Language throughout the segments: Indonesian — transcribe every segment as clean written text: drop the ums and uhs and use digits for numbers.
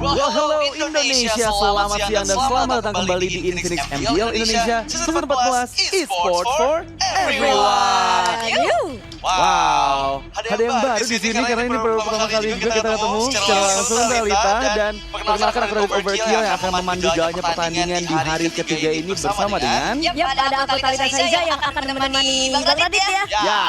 Well, hello Indonesia, selamat siang dan selamat datang kembali di Infinix MDL Indonesia Season 14 Esports for Everyone. Wow, ada yang baru di sini karena ini baru pertama kali juga kita ketemu secara langsung Talita, dan perkenalkan aku Radit Overkill yang akan memandu jalannya pertandingan di hari ketiga ini bersama dengan ada aku Talita Saiza yang akan menemani Bang Radit ya. Ya.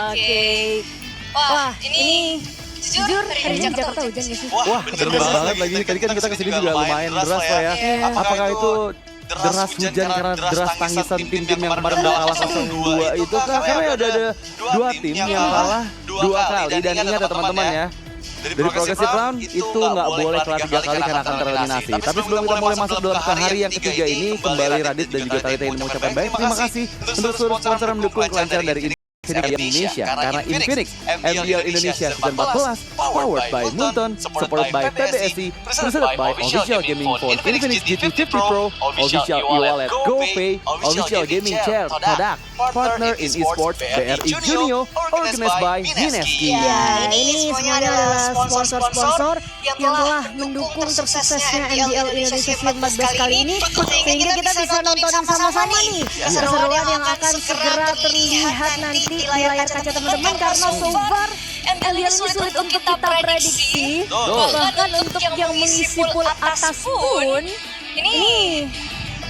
Oke. Wah, ini jujur hari ini Jakarta hujan ya sih? Wah, deras banget lagi. Tadi kan kita kesini juga lumayan deras lah ya. Apakah itu deras hujan karena deras tangisan tim-tim yang kemarin udah kalah 0-2 itu? Karena ya ada dua tim yang kalah 2 kali, dan ingat ya teman-teman ya, dari Progressive Round itu nggak boleh kalah 3 kali karena akan tereliminasi. Tapi sebelum kita mulai masuk dalam ke hari yang ketiga ini, kembali Radit dan juga Talita ingin mengucapkan baik terima kasih untuk seluruh sponsor yang mendukung kelancaran dari ini. Indonesia, karena Infinix MDL Indonesia Season 14 powered by Multon, supported by PBSI, presented by Official Gaming Phone Infinix GT50 Pro, Official e-wallet GoPay, Official Gaming Chair Kodak, partner in esports BRI Junio, organized by Mineski. Ya, ini semuanya adalah sponsor-sponsor yang telah mendukung tersuksesnya MDL Indonesia Season 14 kali ini, sehingga kita bisa nontonin sama-sama nih keseruan yang akan segera terlihat nanti di layar kaca teman-teman, karena so far MDL ini sulit untuk kita prediksi. Bahkan untuk yang mengisi pool atas pun ini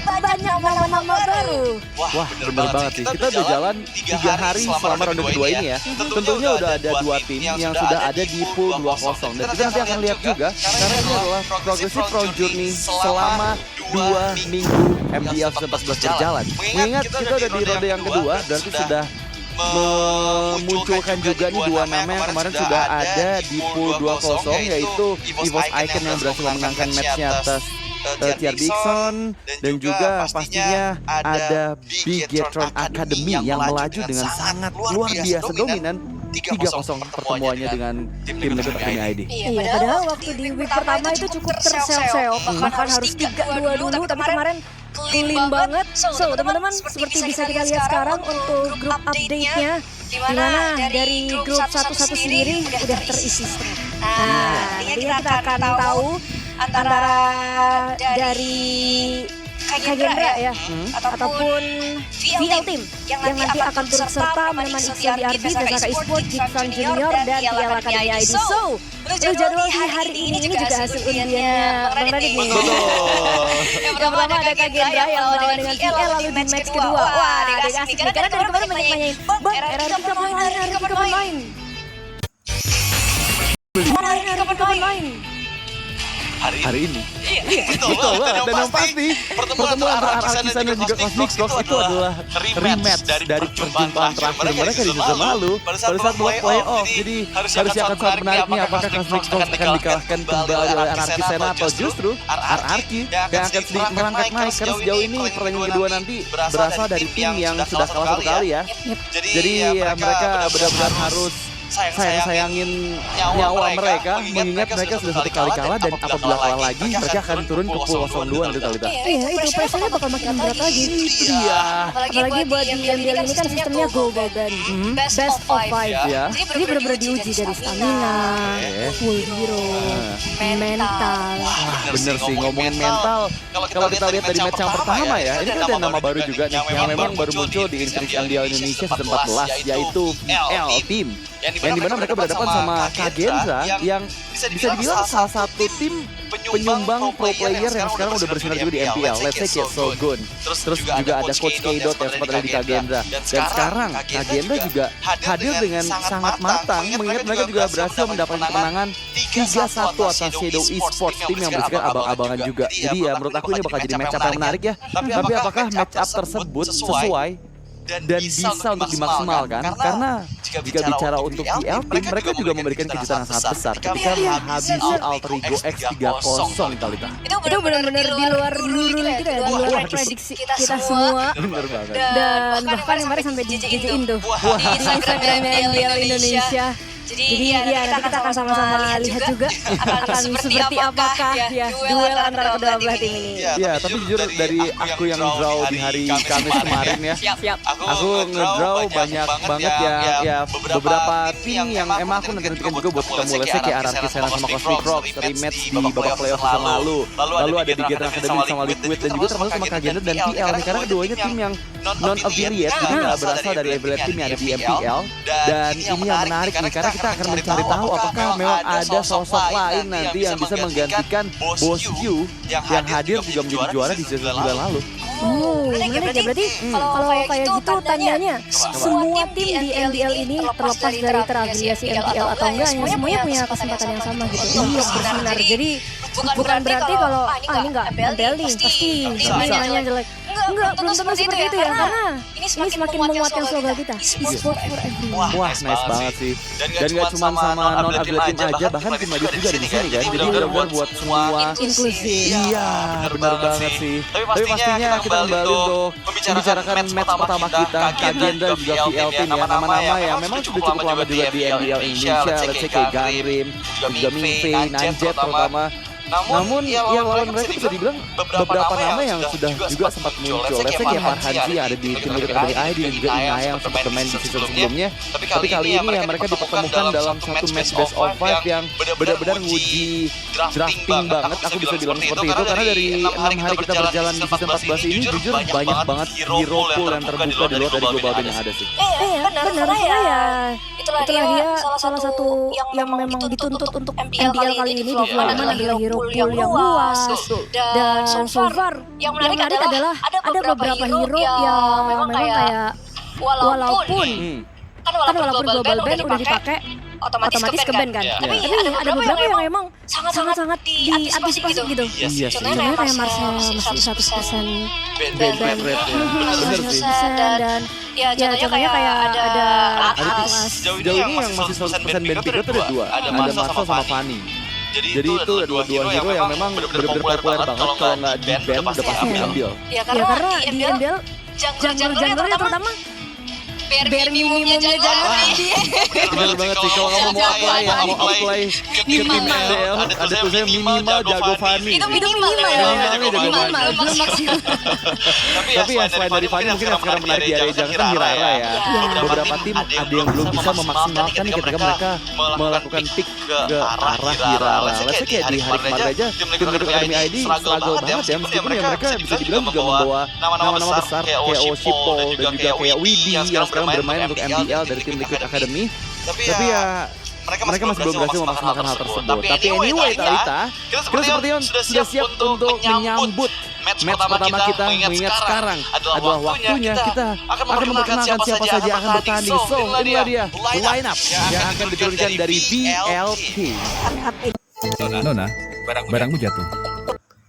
banyak nama-nama baru. Wah, bener banget sih. Kita udah jalan 3 hari selama ronde kedua ini ya. Tentunya udah ada 2 tim yang sudah ada di pool 2-0. Dan kita nanti akan lihat juga, karena ini adalah Progressive Round Journey selama 2 minggu MDL 14 berjalan. Mengingat kita udah di ronde yang kedua, berarti sudah memunculkan juga nih 2 nama yang kemarin sudah ada di pool 2-0, yaitu EVOS Icon yang berhasil memenangkan matchnya atas Tier Dixon, dan juga pastinya ada Bigetron Academy yang melaju dengan sangat luar biasa dominan 3-0 pertemuannya dengan tim Liquid Academy ID. Iya, padahal waktu di week pertama itu cukup terseok-seok, bahkan harus 3-2 dulu, tapi kemarin clean banget. So, teman-teman, seperti bisa kita lihat sekarang untuk grup update-nya, dimana dari grup 1-1 sendiri udah terisi semua. Nah, nantinya kita akan tahu antara dari Kagendra ya, ataupun VL Team yang nanti akan turut serta menemani Ixian di RB, Desaka Esports, Gibson Junior, dan TL Academy ID. So, untuk jadwal di hari ini juga hasil undiannya Bang Radit nih. Yang pertama ada Kagendra yang melawan dengan VL, lalu di match kedua. Wah, dikasih asik nih, karena dari kemarin banyak nanyain, Bang, RRQ kapan main, RRQ kapan main? Kapan main? Hari ini. Iya, betul banget. Dan yang pasti pertemuan antara RRQ dan juga Cosmic Fox itu adalah rematch dari perjumpaan terakhir mereka di season lalu pada saat babak playoff. Jadi harusnya akan sangat menarik nih, apakah Cosmic Fox akan dikalahkan kembali oleh RRQ Sena atau justru RRQ yang akan sedikit merangkak naik, karena sejauh ini pertandingan kedua nanti berasal dari tim yang sudah kalah 1 kali ya. Jadi ya mereka benar-benar harus sayangin nyawa mereka, mengingat mereka sudah 1 kali kalah, dan apabila kalah lagi mereka akan turun ke pool 02 nanti Talita. Iya, itu pressure-nya bakal makin berat lagi. Itu dia. Apalagi buat di MDL ini kan sistemnya go dan best of 5 ya. Jadi benar-benar diuji dari stamina, full hero, mental. Bener sih, ngomongin mental, kalau kita lihat dari match yang pertama ya, ini kan ada nama baru juga nih yang memang baru muncul di Infinix MDL Indonesia season 14, yaitu VL Team, yang dimana mereka berhadapan sama Kagendra yang bisa dibilang salah satu tim penyumbang pro player yang sekarang udah bersinar juga di MPL. Let's say Kid Sogun. Terus juga ada Coach K-Dot yang sempat ada di Kagendra. Dan sekarang Kagendra juga hadir dengan sangat matang, mengingat mereka juga berhasil mendapatkan kemenangan 3-1 atas Shadow Esports, tim yang bersikap abang-abangan juga. Jadi ya menurut aku ini bakal jadi match up yang menarik ya. Tapi apakah match up tersebut sesuai dan bisa untuk dimaksimalkan? Karena jika bicara untuk VL Team, mereka juga memberikan kejutan yang sangat besar ketika menghabisi Alter Ego X 3-0 Talita. Itu benar-benar di luar lurul kita ya, di luar prediksi kita semua. Bener banget. Dan bahkan kemarin sampai di JJ-in tuh di Instagramnya MDL Indonesia. Jadi ya nanti kita akan sama-sama lihat juga akan seperti apakah ya duel antara kedua belah tim ini. Ya, tapi jujur dari aku yang draw di hari Kamis kemarin ya, Siap. aku ngedraw banyak banget ya beberapa tim yang emang aku nanti-nantikan juga buat ketemu. Let's say kayak RRQ Sena sama Cosmic Rocks rematch di babak playoff season lalu. Lalu ada di Gator Academy sama Liquid dan juga termasuk sama Kagenda dan PL nih, karena keduanya tim yang non-affiliate, jadi nggak berasal dari affiliate tim yang ada di MPL. Dan ini yang menarik nih, karena kita akan mencari tahu apakah memang ada sosok lain nanti yang bisa menggantikan Boss Q yang hadir juga menjadi juara di season 9 lalu. Oh, menarik ya. Berarti kalau kayak gitu tandanya semua tim di MDL ini terlepas dari terafiliasi MPL atau enggak, ya semuanya punya kesempatan yang sama gitu untuk bersinar. Jadi bukan berarti kalau ini enggak MPL nih pasti mainannya jelek. Enggak, belum tentu seperti itu ya, karena ini semakin menguatkan slogan kita, e-sport for everyone. Wah, nice banget sih. Dan gak cuma sama non-affiliate tim aja, bahkan tim Madis juga ada di sini kan. Jadi benar-benar buat semua inklusif. Iya, benar banget sih. Tapi pastinya kita kembali untuk membicarakan match pertama kita, Kagenda juga VL Team ya. Nama-nama yang memang sudah cukup lama juga di MDL Indonesia. Let's say kayak Ganrim, juga Mingfei, Nanjet terutama. Namun yang lawan mereka bisa dibilang beberapa nama yang sudah juga sempat muncul. Let's say kayak Farhanzi yang ada di tim Liquid Academy ID dan juga Inaya yang sempat bermain di season sebelumnya. Tapi kali ini ya mereka dipertemukan dalam satu match best of 5 yang benar-benar nguji drafting banget. Aku bisa bilang seperti itu karena dari 6 hari kita berjalan di season 14 ini jujur banyak banget hero pool yang terbuka di luar dari global band yang ada sih. Iya, benar ya. Itulah dia salah satu yang memang dituntut untuk MDL kali ini di Flaman adalah hero pool yang luas. Dan so far yang menarik adalah ada beberapa hero yang memang kayak walaupun global band udah dipakai otomatis ke band kan. Tapi ada beberapa yang memang sangat-sangat diantisipasi gitu. Contohnya kayak Marcel masih 100% band rate. Dan ya contohnya kayak ada Atlas. Sejauh ini yang masih 100% band pick itu ada dua. Ada Marcel sama Fanny. Jadi itu dua hero yang memang benar-benar populer banget. Kalau nggak di band udah pasti diambil. Ya karena di MDL jungle-jungle terutama bare minimumnya jangan bener banget sih, kalau kamu mau apply ke tim MDL ada tulisannya minimal jago Fanny. Itu minimal belum maksimal. Tapi ya selain dari Fanny mungkin yang sekarang menarik di area jangan kan Hirara ya. Beberapa tim ada yang belum bisa memaksimalkan nih ketika mereka melakukan pick ke arah Hirara. Let's say kayak di hari kemarin aja tim Liquid Academy ID struggle banget ya, meskipun ya mereka bisa dibilang juga membawa nama-nama besar kayak Oshipol dan juga kayak Widi yang sekarang bermain untuk MDL dari tim Liquid Academy. Tapi ya mereka masih belum berhasil memaksimalkan hal tersebut. Tapi anyway Talita, kita sepertinya sudah siap untuk menyambut match pertama kita, mengingat sekarang adalah waktunya kita akan memperkenalkan siapa saja yang akan bertanding. So inilah dia line up yang akan diturunkan dari VLT. Nona, barangmu jatuh.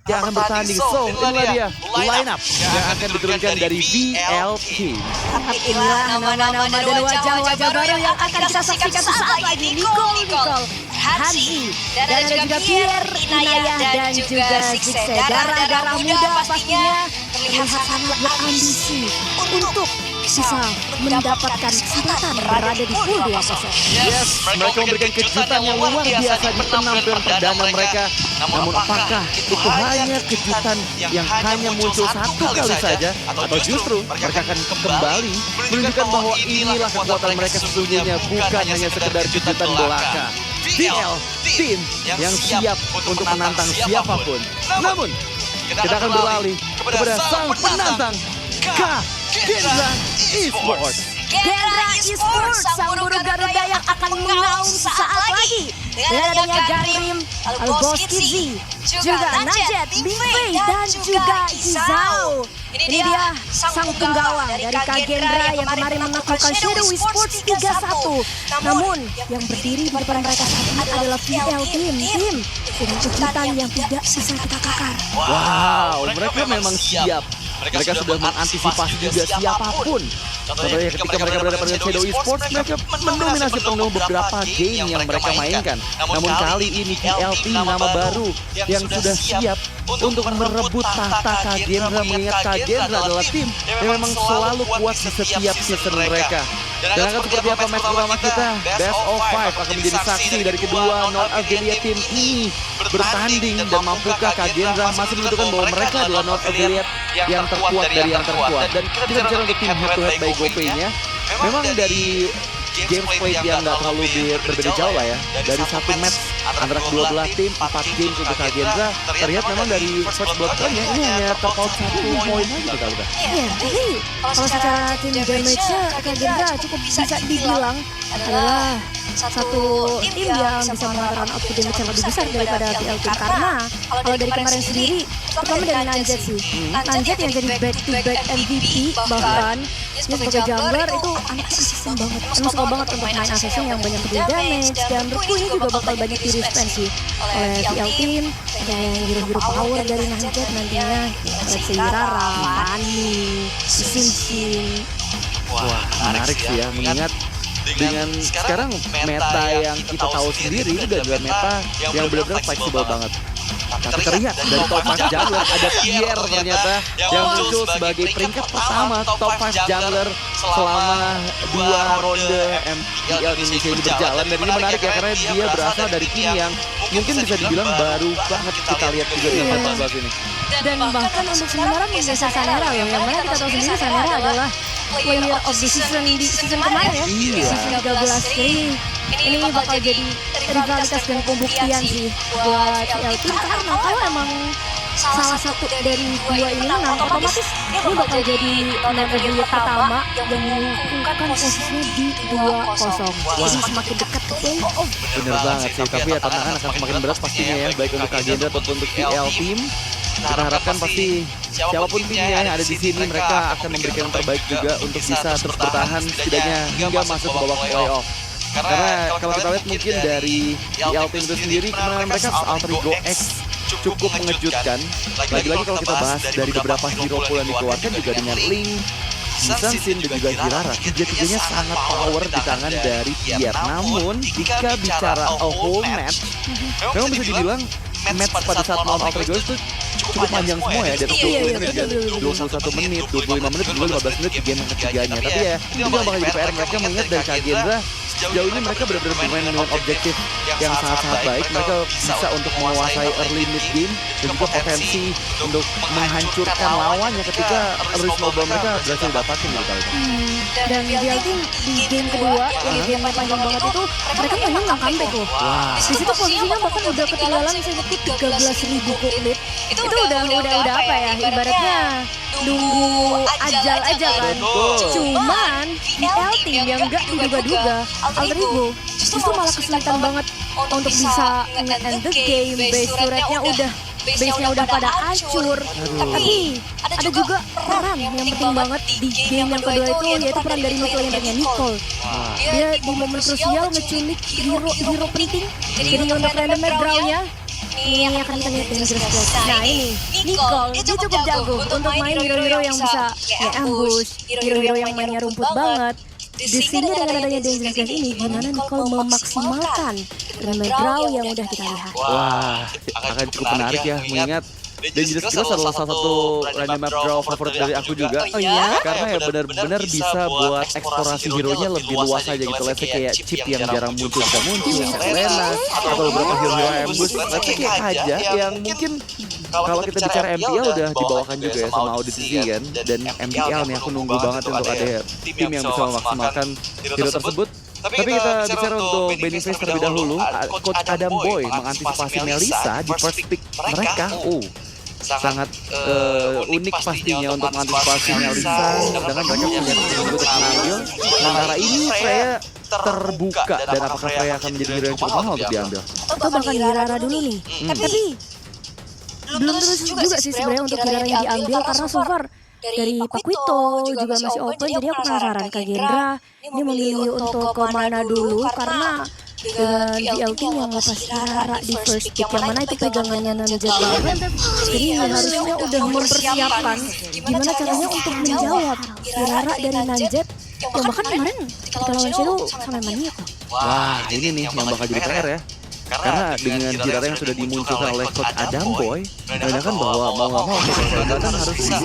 Yang akan bertanding. So inilah dia line up yang akan diturunkan dari VLT. Inilah nama-nama dan wajah-wajah baru yang akan kita saksikan sesaat lagi. Nicole, Hanzi, dan ada juga Pierre, Inaya, dan juga Zigze. Darah muda pastinya terlihat sangat berambisi untuk bisa mendapatkan kesempatan berada di pool 2. Yes, mereka memberikan kejutan yang luar biasa di penampilan perdana mereka. Namun apakah itu hanya kejutan yang hanya muncul satu kali saja, atau justru mereka akan kembali menunjukkan bahwa inilah kekuatan mereka sesungguhnya, bukan hanya sekedar kejutan belaka. VL tim yang siap untuk menantang siapapun. Namun kita akan beralih kepada sang penantang Kagenda Esports. Gendra Esports, sang buru Garuda yang akan mengaum sesaat lagi. Dengan adanya Ganrim, Alboskizi, juga Najet, Mingfei, dan juga Izao. Ini dia sang penggawang dari Kagenda yang kemarin menaklukkan Shadow Esports 3-1. Namun yang berdiri di depan mereka saat ini adalah VL Team dengan kejutan yang tidak bisa kita kakar. Wow, mereka memang siap. Mereka sudah mengantisipasi juga siapapun. Contohnya ketika mereka berada pada Shadow Esports, mereka mendominasi penuh beberapa game yang mereka mainkan. Namun kali ini VLT nama baru yang sudah siap untuk merebut tahta Kagendra, mengingat Kagendra adalah tim yang memang selalu kuat di setiap season mereka. Dan akan seperti apa match pertama kita, Best of 5 akan menjadi saksi dari kedua North Australia tim ini bertanding, dan mampukah Kagendra masih menunjukkan bahwa mereka adalah North Australia yang terkuat dari yang terkuat. Dan kita bicara untuk tim head to head by GoPay-nya, memang dari game played yang nggak terlalu berbeda jauh lah ya. Dari satu match antara kedua belah tim, 4 game untuk Kagendra, terlihat memang dari first blood point-nya ini hanya terpaut 1 poin aja kali kan. Iya, jadi kalau secara tim damage-nya Kagendra cukup bisa dibilang adalah satu tim yang bisa mengatakan output damage yang lebih besar daripada BL Team, karena kalau dari kemarin sendiri, terutama dari Nanjet sih, Nanjet yang jadi back-to-back MVP, bahkan dia sebagai jungler itu anak assassin banget, emang suka banget untuk main assassin yang banyak berdiri damage, dan menurutku ini juga bakal banyak di-respect sih oleh BL Team. Ada yang hero-hero power dari Nanjet nantinya, let's say Rara, Pani, Sin. Wah, menarik sih ya, mengingat dengan sekarang meta yang kita tahu sendiri itu adalah meta yang benar-benar fleksibel banget. Tapi terlihat dari top 5 jungler ada Pierre ternyata yang muncul sebagai peringkat pertama top 5 jungler selama 2 ronde MPL Indonesia ini berjalan. Dan ini menarik ya, karena dia berasal dari tim yang mungkin bisa dibilang baru banget kita lihat juga di 14 ini. Dan bahkan untuk sementara menggeser Sanera loh, yang mana kita tahu sendiri Sanera adalah player of the season di season kemarin ya, season 13. Jadi ini bakal jadi rivalitas dan pembuktian sih buat BL Team, karena kalau emang salah satu dari dua ini menang, otomatis dia bakal jadi North pertama yang mengukuhkan posisinya di 2-0. Jadi semakin dekat ke playoff. Bener banget sih, tapi ya tantangan akan semakin berat pastinya ya, baik untuk Kagendra ataupun untuk BL Team. Kita harapkan pasti siapapun timnya yang ada di sini, mereka akan memberikan yang terbaik juga untuk bisa terus bertahan setidaknya hingga masuk ke babak playoff. Karena kalau kita lihat mungkin dari BL Team itu sendiri, kemarin mereka Alter Ego X cukup mengejutkan. Lagi-lagi kalau kita bahas dari beberapa hero pool yang dikeluarkan juga dengan Link, Sin dan juga Zirara, tiga-tiganya sangat power di tangan dari Pierre. Namun jika bicara a whole match, memang bisa dibilang match pada saat melawan Alter Ego itu cukup panjang semua ya, di atas 20 menit kan, 21 menit, 25 menit, juga 15 menit di game yang ketiganya. Tapi ya, ini juga bakal jadi PR mereka, mengingat dari Kagendra sejauh ini mereka benar-benar bermain dengan objektif yang sangat-sangat baik. Mereka bisa untuk menguasai early mid game dan juga potensi untuk menghancurkan lawannya ketika early snowball mereka berhasil didapatkan gitu kali. Dan BL Team di game kedua, yang game panjang banget itu, mereka menang comeback loh. Di situ posisinya bahkan udah ketinggalan seperti 13.000 kulit. Itu udah apa ya, ibaratnya nunggu ajal aja kan. Cuman BL Team yang gak diduga-duga, Alter Ego justru malah kesulitan banget untuk bisa nge-end the game. Base turretnya base-nya udah pada hancur. Tapi ada juga peran yang penting banget di game yang kedua itu, yaitu peran dari mid laner-nya Nicole. Dia di momen krusial ngeculik hero penting. Jadi untuk random background-nya ini akan kita lihat dari Grass. Nah ini Nicole, dia cukup jago untuk main hero-hero yang bisa ambush, hero-hero yang mainnya rumput banget. Di sini dengan adanya Dangerous Grass ini, gimana Nicole memaksimalkan background yang udah kita lihat. Wah, akan cukup menarik ya, mengingat Dangerous Grass adalah salah satu random map draw favorit dari aku juga. Oh iya? Karena ya benar-benar bisa buat eksplorasi hero-nya lebih luas aja gitu. Let's say kayak Chip yang jarang muncul, Selena, atau beberapa hero-hero ambush. Let's say kayak aja yang mungkin kalau kita bicara MPL udah dibawakan juga ya sama audisi kan. Dan MPL nih aku nunggu banget untuk ada tim yang bisa memaksimalkan hero tersebut. Tapi kita bicara untuk Babyface terlebih dahulu, Coach Adam Boy mengantisipasi Melissa di first pick mereka. Sangat unik pastinya untuk mengantisipasi Melissa, sedangkan mereka punya tim untuk mengambil. Sementara ini Freya terbuka, dan apakah Freya akan menjadi hero yang cukup mahal untuk diambil? Atau bahkan Hirara dulu nih. Tapi belum terus juga sih sebenarnya untuk Hirara yang diambil, karena so far dari Paquito juga masih open. Jadi aku penasaran Kagendra ini memilih untuk kemana dulu, karena dengan BL Team yang lepas Hirara di first pick, yang mana itu pegangannya Nanjet banget. Jadi harusnya udah mempersiapkan gimana caranya untuk menjawab Hirara dari Nanjet, yang bahkan kemarin kita lawan Shadow sampai maniak. Wah, ini nih yang bakal jadi PR ya. Karena dengan Jirara yang sudah dimunculkan oleh Coach Adam Boy, menandakan bahwa mau nggak mau Coach Adam harus bisa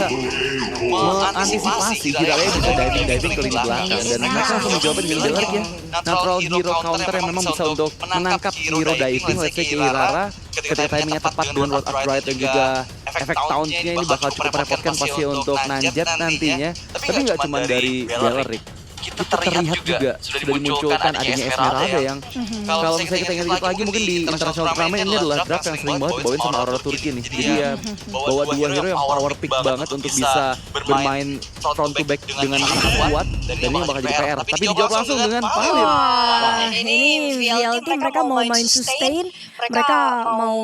mengantisipasi Jirara yang bisa diving ke lini belakang. Dan mereka langsung menjawab dengan Belaric ya. Natural hero counter yang memang bisa untuk menangkap hero diving, let's say Jirara ketika timingnya tepat dengan World Upright dan juga efek tauntnya ini bakal cukup merepotkan pasti untuk Nanjat nantinya. Tapi nggak cuma dari Belaric. Kita terlihat juga sudah dimunculkan adanya Esmeralda yang kalau misalnya kita ingat lagi mungkin di internasional turnamen ini adalah draft yang sering banget dibawain sama Aurora Turki nih. Jadi ya bawa dua hero yang power pick banget untuk bisa bermain front to back dengan kuat dan ini bakal jadi PR. Tapi dijawab langsung dengan Valir. Wah, ini VLT mereka mau main sustain, mereka mau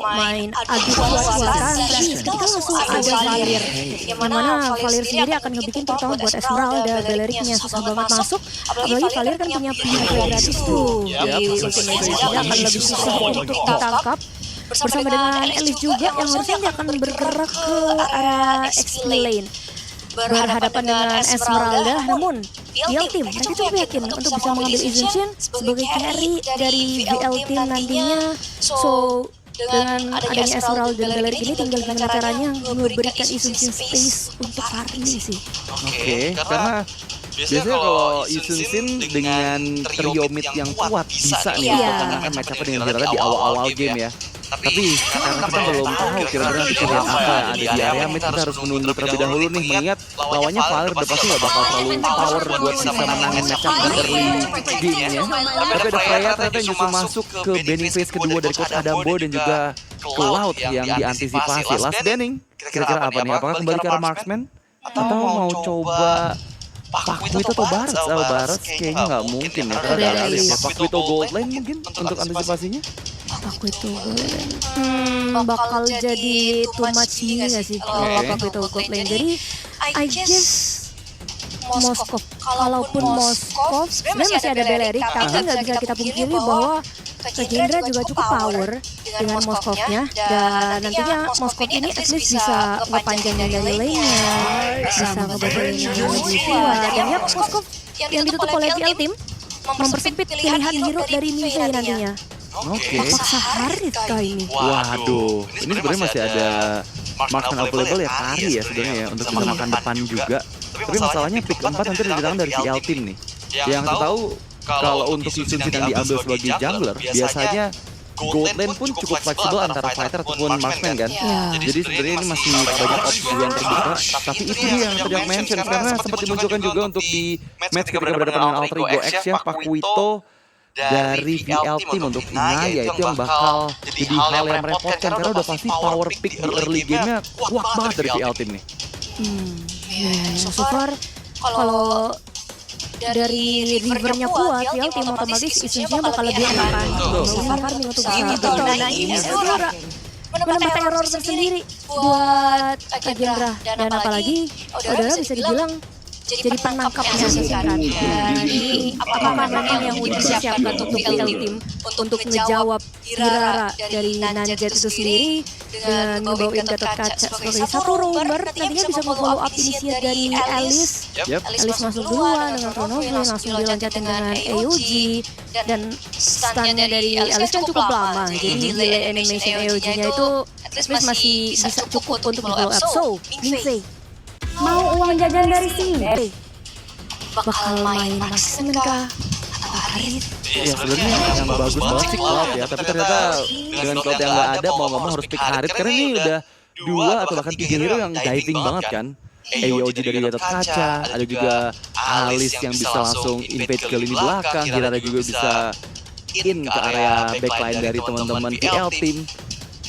main adu kuat-kuatan, tapi ketika langsung ada Valir, yang mana Valir sendiri akan ngebikin terutama buat Esmeralda, Belaricnya susah banget masuk, apalagi Valir kan punya PvP gratis tuh di Ultimate, jadi akan lebih susah untuk ditangkap. Bersama dengan Elise juga yang harusnya dia akan bergerak ke arah XP lane berhadapan dengan Esmeralda, namun VL Team mereka cukup yakin untuk bisa mengambil Izun Shin sebagai carry dari VL Team nantinya. So dengan adanya Esmeralda dan Belaric ini tinggal gimana caranya memberikan Izun Shin space untuk farming sih. Oke, karena biasanya kalau Izun Shin dengan trio mid yang kuat bisa nih untuk menangkan match up dengan Jirara di awal-awal game ya. Tapi karena kita belum tahu kira-kira nanti pilihan apa yang ada di area mid, kita harus menunggu terlebih dahulu nih, mengingat lawannya Valir udah pasti nggak bakal terlalu power buat bisa menangin match up di early game-nya. Tapi ada Freya ternyata yang justru masuk ke banning phase kedua dari Coach Adambo dan juga Cloud yang diantisipasi. Last banning, kira-kira apa nih? Apakah kembali ke arah marksman? Atau mau coba Pakuito atau Barats? Barats kayaknya nggak mungkin ya, karena ada Alice ya. Pakuito gold lane mungkin untuk antisipasinya? Pakuito gold lane bakal jadi too much ini nggak sih kalau Pakuito gold lane. Jadi I guess Moskov, kalaupun Moskov sebenarnya masih ada Belaric, tapi nggak bisa kita pungkiri bahwa Kajendra juga cukup power dengan Moskovnya, dan nantinya Moskov ini at least bisa ngepanjangin dari lane-nya, bisa ngebatalin lebih kuat. Dan ya Moskov yang ditutup oleh VL Team mempersempit pilihan hero dari Minze nantinya. Oke. Paksa Harith kah ini? Waduh, ini sebenarnya masih ada marksman available ya, Kari ya sebenarnya ya untuk bisa makan depan juga. Tapi masalahnya pick 4 nanti didatang dari VL Team nih. Yang kita tahu kalau untuk Izun Shin yang diambil sebagai jungler, biasanya gold lane pun cukup fleksibel antara fighter ataupun marksman kan. Jadi sebenarnya ini masih banyak opsi yang terbuka. Tapi itu dia yang tadi aku mention, karena sempat dimunculkan juga untuk di match ketika berhadapan dengan Alter Ego X ya, Pakuito dari VL Team untuk Inaya itu yang bakal jadi hal yang merepotkan karena udah pasti power pick di early game-nya kuat banget dari VL Team nih. So far kalau dari rivernya kuat, VL Team otomatis Izun-nya bakal lebih enakan. Bisa farming untuk bisa. Nah ini Aurora menambah teror tersendiri buat Kajendra, dan apalagi Aurora bisa dibilang jadi penangkapnya kan. Dan ini apakah memang yang udah disiapkan untuk VL Team untuk ngejawab Jirara dari Nanjat itu sendiri dengan ngebawain Gatot Kaca sebagai satu roamer, nantinya bisa nge-follow up inisiat dari Alice. Alice masuk duluan dengan Chronoblade, langsung dilancatin dengan AOG, dan stunnya dari Alice kan cukup lama, jadi delay animation AOG-nya itu at least masih bisa cukup untuk di-follow up. So, Minze mau uang jajan dari sini? Bakal main marksman kah? Atau Harith? Ya sebenarnya yang bagus banget sih Cloud ya, tapi ternyata dengan Cloud yang nggak ada mau nggak mau harus pick Harith karena ini udah 2 atau bahkan 3 hero yang diving banget kan. AOG dari Gatot Kaca, ada juga Alice yang bisa langsung invade ke lini belakang, Jirara juga bisa in ke area backline dari teman-teman VL Team.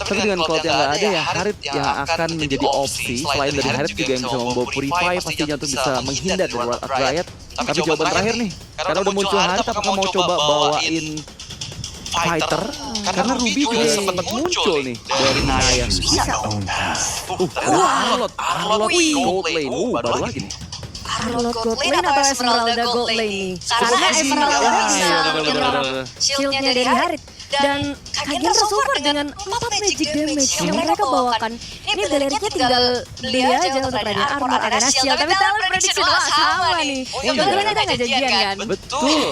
Tapi dengan Cloud yang nggak ada ya, Harith yang akan menjadi opsi. Selain dari Harith juga yang bisa membawa Purify pastinya untuk bisa menghindar dari World Riot. Tapi jawaban terakhir nih, karena udah muncul Harith, apakah mau coba bawain fighter? Karena Ruby juga sempat muncul nih dari Naya. Arlot gold lane, baru lagi nih. Arlot gold lane atau Esmeralda gold lane nih? Karena Esmeralda bisa menyerang shieldnya dari Harith. Dan Kagendra so far dengan 4 magic damage yang mereka bawakan. Ini Beleriknya tinggal beli aja untuk Radiant Armor, Arena Shield. Tapi talent prediksi doa sama nih. Kebetulan kita nggak janjian kan? Betul.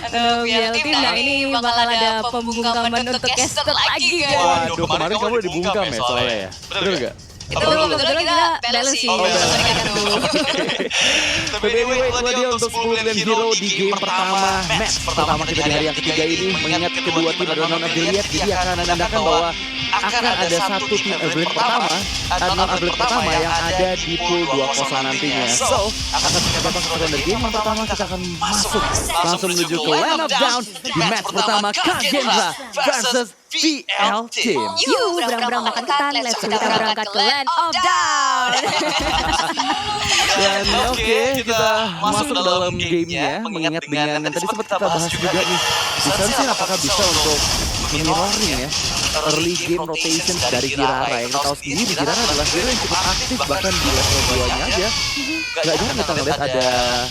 Aduh, BL Team, nah ini bakal ada pembungkaman untuk caster lagi kan? Waduh, kemarin kamu udah dibungkam ya soalnya ya? Betul nggak? Itu kebetulan kita balance sih. Tapi anyway, itulah dia untuk 10 Million Hero di game pertama, match pertama kita di hari yang ketiga ini. Mengingat kedua tim adalah non-affiliate, jadi akan menandakan bahwa akan ada satu tim affiliate pertama, non-affiliate pertama yang ada di pool 2-0 nantinya. So, akan kita datang ke dari game yang pertama, kita akan masuk langsung menuju ke Land of Down di match pertama Kagendra versus VL Team. Yuk, berang-berang makan ketan, let's kita berangkat ke Land of Down. Dan oke, kita masuk dalam gamenya, mengingat dengan yang tadi sempat kita bahas juga nih, Sensin apakah bisa untuk mirroring ya early game rotation dari Kirara. Yang kita tahu sendiri Kirara adalah hero yang cukup aktif bahkan di level 2-nya aja. Gak jarang kita ngeliat ada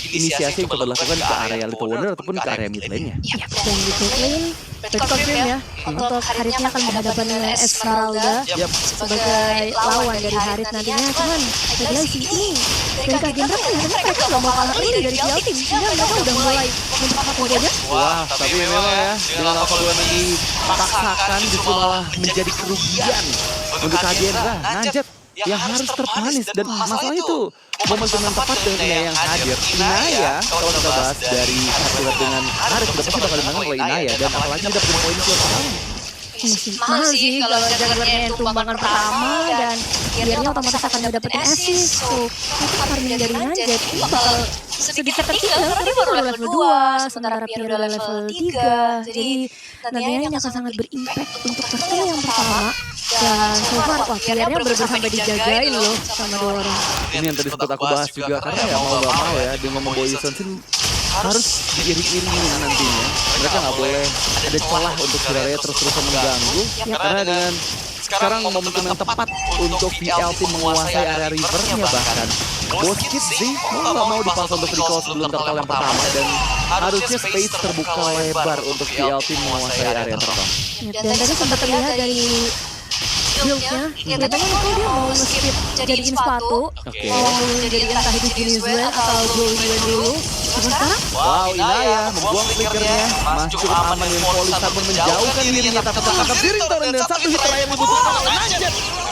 inisiasi yang coba dilakukan ke area Little Wonder ataupun ke area mid lane-nya. Dan di mid lane, berarti confirm ya, untuk Haritnya akan berhadapan dengan Esmeralda sebagai lawan dari Harit nantinya. Cuman, lagi si ini dari Kagendra kelihatannya mereka gak mau kalah ini dari VL Team. Sehingga mereka udah mulai membuka kombonya. Wah, tapi memang ya, dengan alpha dua ini dipaksakan justru malah menjadi kerugian untuk Kagendra. Nanjat yang harus terpanis, dan masalah itu momentum yang tepat dengan Inaya yang hadir. Inaya, kalau kita bahas dari satu dengan Harit, sudah pasti bakal dimenangkan oleh Inaya, dan apalagi tidak punya poin yang pertama. Mahal sih kalau junglernya yang tumbangan pertama, dan biarnya otomatis akan mendapatkan assist. So, tapi farming dari Nanjat ini bakal sedikit tertinggal karena dia baru level 2, sementara Piero level 3. Jadi nantinya ini akan sangat berimpact untuk personil yang pertama. Dan so far, wah Piero bener-bener sampai dijagain loh sama 2 orang. Ini yang tadi sempat aku bahas juga, karena ya mau gak mau ya, dengan membawa Sensin harus diiring-iringi nantinya. Mereka nggak boleh ada celah untuk Kirara terus-terusan mengganggu, karena dengan sekarang momentum yang tepat untuk VL Team menguasai area rivernya bahkan. Boss Kid sih mau nggak mau dipaksa untuk recall sebelum turtle yang pertama, dan harusnya space terbuka lebar untuk VL Team menguasai area turtle. Dan tadi sempat terlihat dari build-nya, kelihatannya itu dia mau nge-skip jadiin sepatu, mau jadiin entah itu Venezuela atau Glowing dulu. Cuma sekarang, wow, Inaya membuang flickernya, masih cukup aman dengan Poli Sarbon menjauhkan dirinya, tapi tertangkap diri Torren, dan satu hit terakhir dibutuhkan oleh Nanjat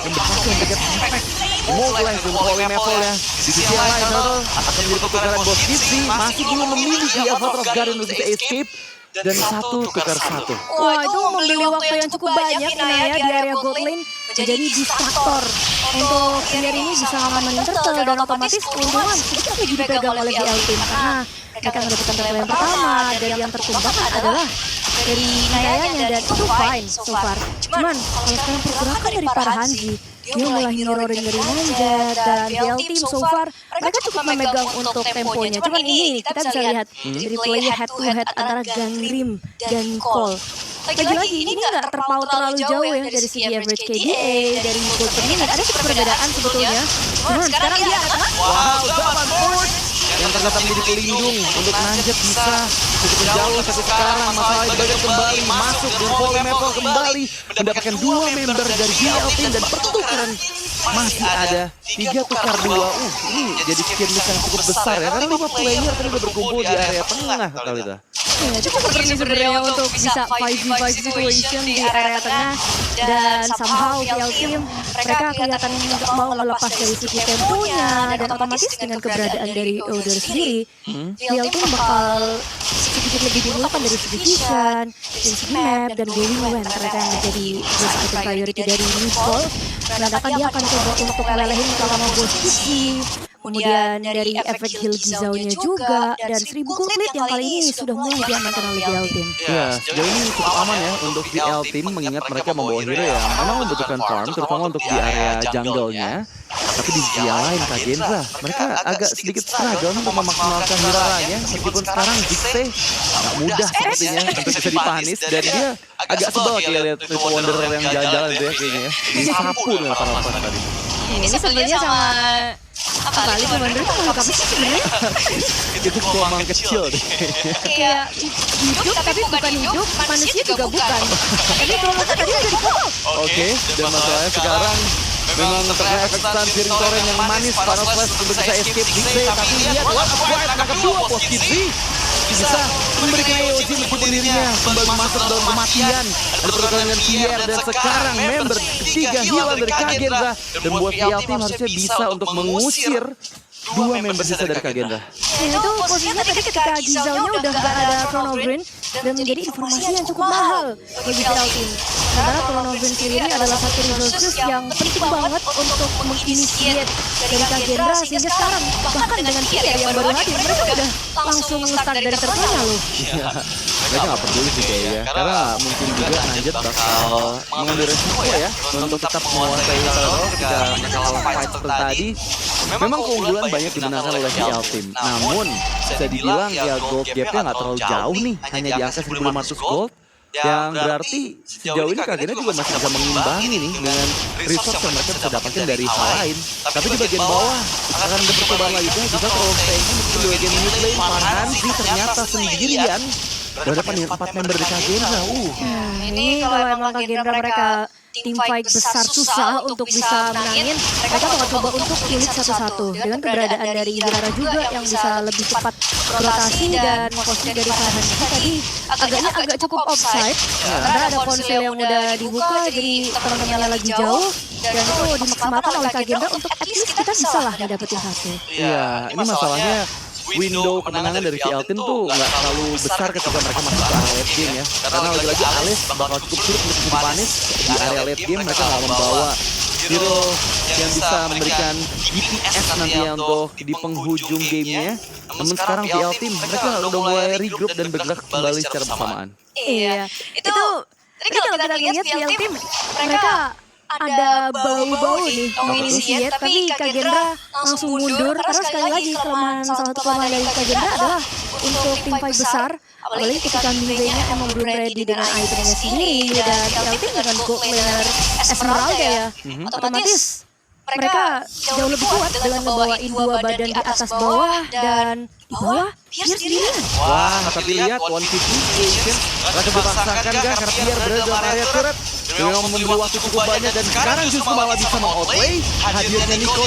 yang berhasil memberikan impact. Mulai dengan Poli levelnya di sisi yang lain, Turtle akan menjadi pertukaran Boss Kizzy, masih belum memiliki Avatar of Guardian untuk bisa escape, dan satu tukar satu. wah itu membeli waktu yang cukup banyak Inaya di area gold lane menjadi distraktor untuk biar ini bisa ngamanin turtle, dan otomatis keuntungan sedikit lagi dipegang oleh VL Team karena mereka mendapatkan turtle yang pertama, dan yang tertumbangkan adalah dari Inayanya, dan itu fine so far. Cuman kalau sekarang pergerakan dari Parhanji, dia mulai mirroring dari Nanjat, dan VL Team so far mereka cukup memegang untuk temponya. Cuman ini kita bisa lihat dari play head to head antara Gangrim dan Cole. Lagi-lagi ini nggak terpaut terlalu jauh ya dari segi average KDA, dari gold per minute, ada sedikit perbedaan sebetulnya. Cuman sekarang dia akan Zaman Force yang ternyata menjadi pelindung untuk Nanjat bisa cukup menjauh, tapi sekarang masalahnya bagian kembali masuk dan Poli Maple kembali mendapatkan 2 member dari VL Team, dan pertukaran masih ada 3 tukar 2. Ini jadi skin miss yang cukup besar ya, karena 5 player tadi udah berkumpul di area tengah kali itu. ya, cukup seperti sebenarnya untuk bisa 5v5 situation di area tengah, dan somehow VL Team mereka kelihatannya nggak mau melepas dari segi temponya, dan otomatis dengan keberadaan dari Odor sendiri, VL Team bakal sedikit lebih diunggulkan dari segi vision, dari segi map, dan going when mereka yang menjadi basic priority dari Nicole. Menandakan dia akan coba untuk melelehin sama Boss Kizzy, kemudian dari efek heal Gizaunya juga, dan 1000 gold lead yang kali ini sudah mulai diamankan oleh VL Team. Ya, sejauh ini cukup aman ya untuk VL Team, mengingat mereka membawa hero yang memang membutuhkan farm, terutama untuk di area jungle-nya. Tapi di sisi yang lain Kagendra, mereka agak sedikit struggle untuk memaksimalkan hero-nya, meskipun sekarang Jikse gak mudah sepertinya untuk bisa dipanis, dan dia agak sebel kayak lihat Little Wonder yang jalan-jalan itu ya kayaknya ya. Disapu dengan para tadi. Ini sebenarnya sama Kali Commander itu makhluk apa sih sebenarnya? Itu komang kecil deh. Kayak hidup tapi bukan hidup, manusia juga bukan. Tapi kalau tadi udah dipotong. Oke, dan masalahnya sekarang memang terkait efek stun Searing Torrent yang manis, Final Flash untuk bisa escape Zigzag, tapi lihat what a fight, nangkap dua bos Kizzy. Bisa memberikan AOG meskipun dirinya kembali masuk dalam kematian. Ada pertukaran dengan Pierre dan sekarang member ketiga hilang dari Kagendra. Dan buat VL Team harusnya bisa untuk mengusir dua member sisa dari Kagendra. Dan itu posisinya tadi ketika Gizelnya udah gak ada Chronogreen dan menjadi informasi yang cukup mahal bagi VL Team. Sementara Chronogreen sendiri adalah satu resources yang penting banget untuk menginitiate dari Kagendra, sehingga sekarang bahkan dengan Pierre yang baru hadir mereka udah langsung start dari tertanya loh. Iya, mereka nggak peduli sih kayaknya, karena mungkin juga Nanjet bakal mengambil resiko ya untuk tetap menguasai Turtle ketika mereka kalah fight seperti tadi. Memang keunggulan banyak dimenangkan oleh VL Team, namun bisa dibilang ya gold gapnya nggak terlalu jauh nih, hanya di angka 1.500 gold. Yang berarti sejauh ini Kagendra juga masih bisa mengimbangi nih dengan resource yang mereka bisa dapatkan dari hal lain. Tapi di bagian bawah akan ada percobaan lagi kan, bisa terlalu tanky meskipun di bagian mid lane Farhanzi ternyata sendirian berhadapan dengan 4 member dari Kagendra. Ini kalau emang Kagendra mereka tim fight besar susah untuk bisa menangin, mereka bakal coba untuk pilih satu-satu dengan keberadaan dari Wirara juga yang bisa lebih cepat rotasi dan posisi dari Farhanzi tadi agaknya agak cukup offside karena ada ponsel yang udah dibuka jadi teman-temannya lagi jauh dan itu dimaksimalkan oleh Kagendra untuk at least kita bisa lah dapetin satu. Iya, ini masalahnya window kemenangan dari VL Team tuh nggak terlalu besar ketika mereka masuk ke area late game ya. Karena lagi-lagi Alice bakal cukup sulit untuk jadi panis di area late game. Mereka nggak membawa hero yang bisa memberikan DPS nantinya untuk di penghujung gamenya. Namun sekarang VL Team mereka udah mulai regroup dan bergerak kembali secara bersamaan. Iya, itu tadi kalau kita lihat VL Team mereka ada bau-bau nih menginisiat, tapi Kagendra langsung mundur karena sekali lagi kelemahan salah satu kelemahan dari Kagendra adalah untuk tim fight besar, apalagi ketika mid-lane-nya emang belum ready dengan itemnya sendiri dan VL Team dengan gold laner Esmeralda ya, otomatis mereka jauh lebih kuat dengan ngebawain dua badan di atas bawah dan di bawah Pierre sendirian. Wah, tapi lihat 150 Asian mereka dipaksakan kan karena Pierre berada dalam area turret. Memang memberi waktu cukup banyak dan sekarang justru malah bisa meng-outplay hadirnya Nico.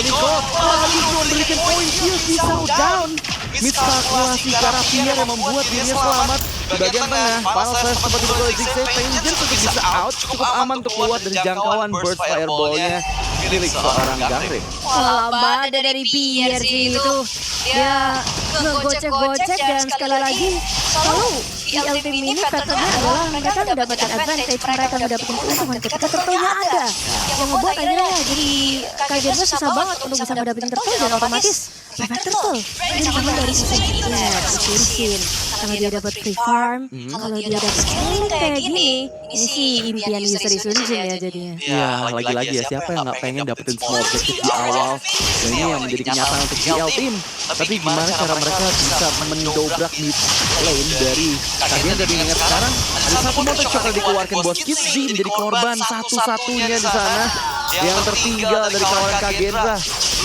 Malah justru memberikan poin kill di down. Miskalkulasi cara Pierre yang membuat dirinya selamat di bagian tengah. Final Flash sempat dibuka oleh Zigzag, Vengeance untuk bisa out, cukup aman untuk keluar dari jangkauan burst fireball-nya milik seorang Gangren. Wah, lama ada dari Pierre sih itu. Dia ngegocek-gocek dan sekali lagi selalu VL Team ini patternnya adalah mereka mendapatkan advantage, mereka mendapatkan keuntungan ketika turtle-nya ada. Yang membuat akhirnya jadi Kagendra susah banget untuk bisa mendapatkan turtle dan otomatis Perfect Turtle. Dia diambil dari sisi Sin. Kalau dia dapat free farm, kalau dia dapat scaling kayak gini, ini sih impian user Sunjin ya jadinya. Ya, lagi-lagi ya siapa yang nggak pengen dapetin semua objektif di awal. Dan ini yang menjadi kenyataan untuk VL Team. Tapi gimana cara mereka bisa mendobrak mid lane dari Kagendra dan ingat sekarang ada satu motor shock yang dikeluarkan bos Kizzy menjadi korban satu-satunya di sana yang tertinggal dari kawanan Kagendra.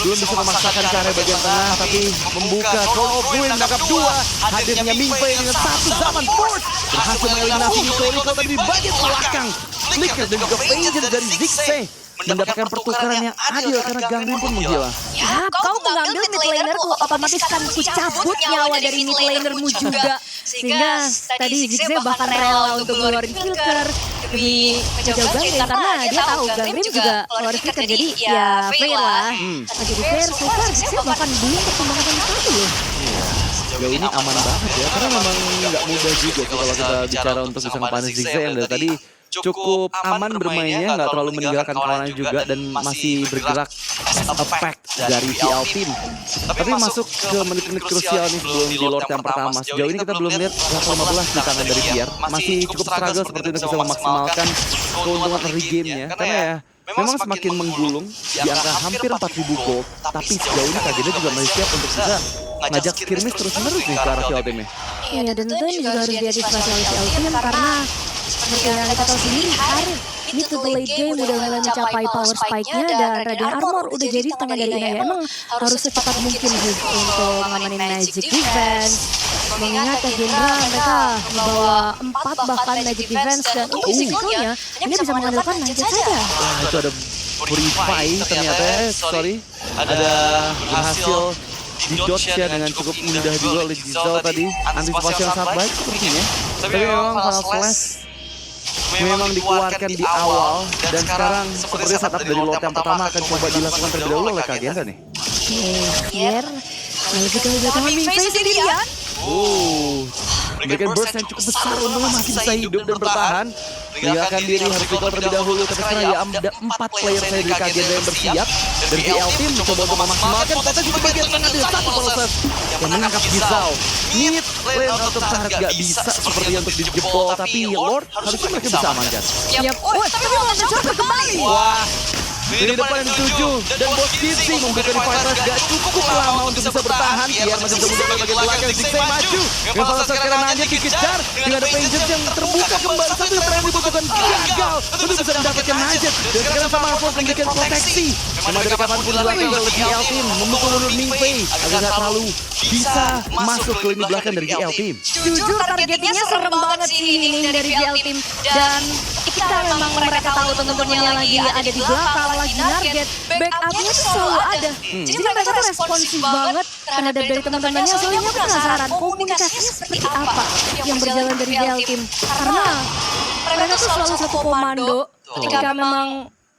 Belum bisa memaksakan ke area bagian tengah, tapi membuka Call of Ruin menangkap dua. Hadirnya Mingfei dengan satu zaman Force berhasil mengeliminasi Nico tapi di bagian belakang Flicker dan juga Vengeance dari Zigzag mendapatkan pertukaran yang adil karena Gangren pun menghilang. Ya, kau mengambil mid lanerku, otomatis kan ku cabut nyawa dari mid lanermu juga. Sehingga tadi Zigzag bahkan rela untuk ngeluarin filter demi menjauh Gangren karena dia tahu Gangren juga ngeluarin filter, jadi ya fair lah. Jadi fair, so far Zigzag bahkan belum perkembangan sama sekali loh. Sejauh ini aman banget ya, karena memang nggak mudah juga sih kalau kita bicara untuk bisa ngepanis Zigzag yang dari tadi cukup aman bermainnya, nggak terlalu meninggalkan kawanan juga dan masih bergerak effect dari VL Team. Tapi masuk ke menit-menit krusial nih sebelum di Lord yang pertama. Sejauh ini kita belum lihat level 15 di tangan dari Pierre. Masih cukup struggle seperti itu bisa memaksimalkan keuntungan early game-nya. Karena ya memang semakin menggulung di angka hampir 4.000 gold. Tapi sejauh ini Kagendra juga masih siap untuk bisa ngajak skirmish terus-menerus nih ke arah VL Team-nya. Iya, dan tentu ini juga harus diantisipasi oleh VL Team karena seperti yang kita tahu sendiri, Karir mid to the late game udah mulai mencapai power spike-nya dan Radiant Armor udah jadi tengah dari Inaya. Emang harus secepat mungkin sih untuk ngamanin Magic Defense. Mengingat Kagendra mereka membawa 4 bahkan Magic Defense dan untuk risikonya ini bisa mengandalkan Najat saja. Wah, itu ada Purify ternyata, ada berhasil di dodge ya dengan cukup indah juga oleh Giselle tadi. Antisipasi yang sangat baik sepertinya. Tapi memang Final Flash memang dikeluarkan di awal dan sekarang sepertinya setup dari lot yang pertama akan coba dilakukan terlebih dahulu oleh Kagendra nih. Fier lalu kita lihat tangan Mingfei sendirian. Memberikan burst yang cukup besar untungnya masih bisa hidup dan bertahan. Meninggalkan diri harus recall terlebih dahulu. Tapi sekarang ya ada 4 player saya dari Kagendra yang bersiap. Dan VL Team mencoba untuk memaksimalkan potensi di bagian tengah dengan satu proses yang menangkap Giselle. Mid lane out of turret gak bisa sepertinya untuk dijebol. Tapi Lord harusnya mereka bisa amankan. Tapi malah mencoba kembali. Wah, di depan yang dituju dan bot Kissy memberikan fighters gak cukup lama untuk bisa bertahan. Biar masih bisa mundur bagian belakang. Zigzag maju dengan salah sekarang aja dikejar dengan ada Vengeance yang terbuka kembali. Satu yang terakhir dibutuhkan gagal untuk bisa mendapatkan Najat. Dan sekarang sama Alphonse memberikan proteksi. Cuma dari kapanpun dilakukan oleh GL Team memukul mundur Mingfei agar gak terlalu bisa masuk ke lini belakang dari GL Team. Jujur targetnya serem banget sih ini dari GL Team. Dan kita memang mereka tahu teman-temannya lagi ada di belakang, lagi target, backupnya tuh selalu ada. Jadi mereka tuh responsif banget terhadap dari teman-temannya. Soalnya aku penasaran komunikasinya seperti apa yang berjalan dari GL Team. Karena mereka tuh selalu satu komando ketika memang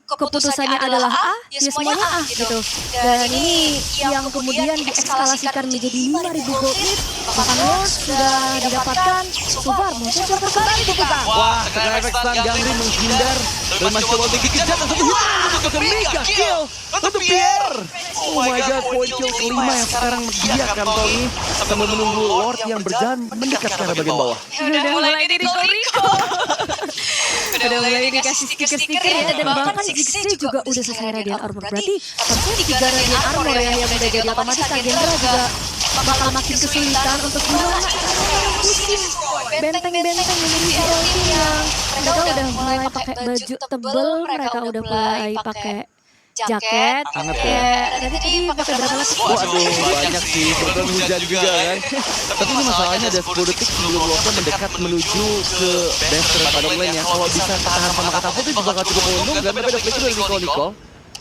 keputusannya adalah A, ya semuanya A gitu. Dan ini yang kemudian diekskalasikan menjadi 5.000 gold lead. Bahkan Lord sudah didapatkan. Super, mungkin Joker kembali dibuka. Wah, dengan efek stun Gangri menghindar dan masih coba untuk dikejar dan satu hit untuk mega kill untuk Pierre. Oh my god, poin kill kelima yang sekarang dia kantongi sambil menunggu Lord yang berjalan mendekat ke arah bagian bawah. Udah mulai di Rico. Udah mulai dikasih stiker-stiker ya. Dan bahkan Zigzag juga udah selesai Radiant Armor. Berarti harusnya 3 Radiant Armor ya yang udah jadi otomatis Kagendra juga bakal makin kesulitan untuk gimana pusing benteng-benteng dari GL Team yang mereka udah mulai pakai baju tebel, mereka udah mulai pakai jaket, nanti pakai berapa lagi? Waduh, banyak sih, kebetulan hujan juga kan. Tapi ini masalahnya ada 10 detik sebelum Lordnya mendekat menuju ke Dexter pada lane-nya. Kalau bisa tahan sama katapult itu juga gak cukup untung. Dan tapi ada flicker dari Nicole.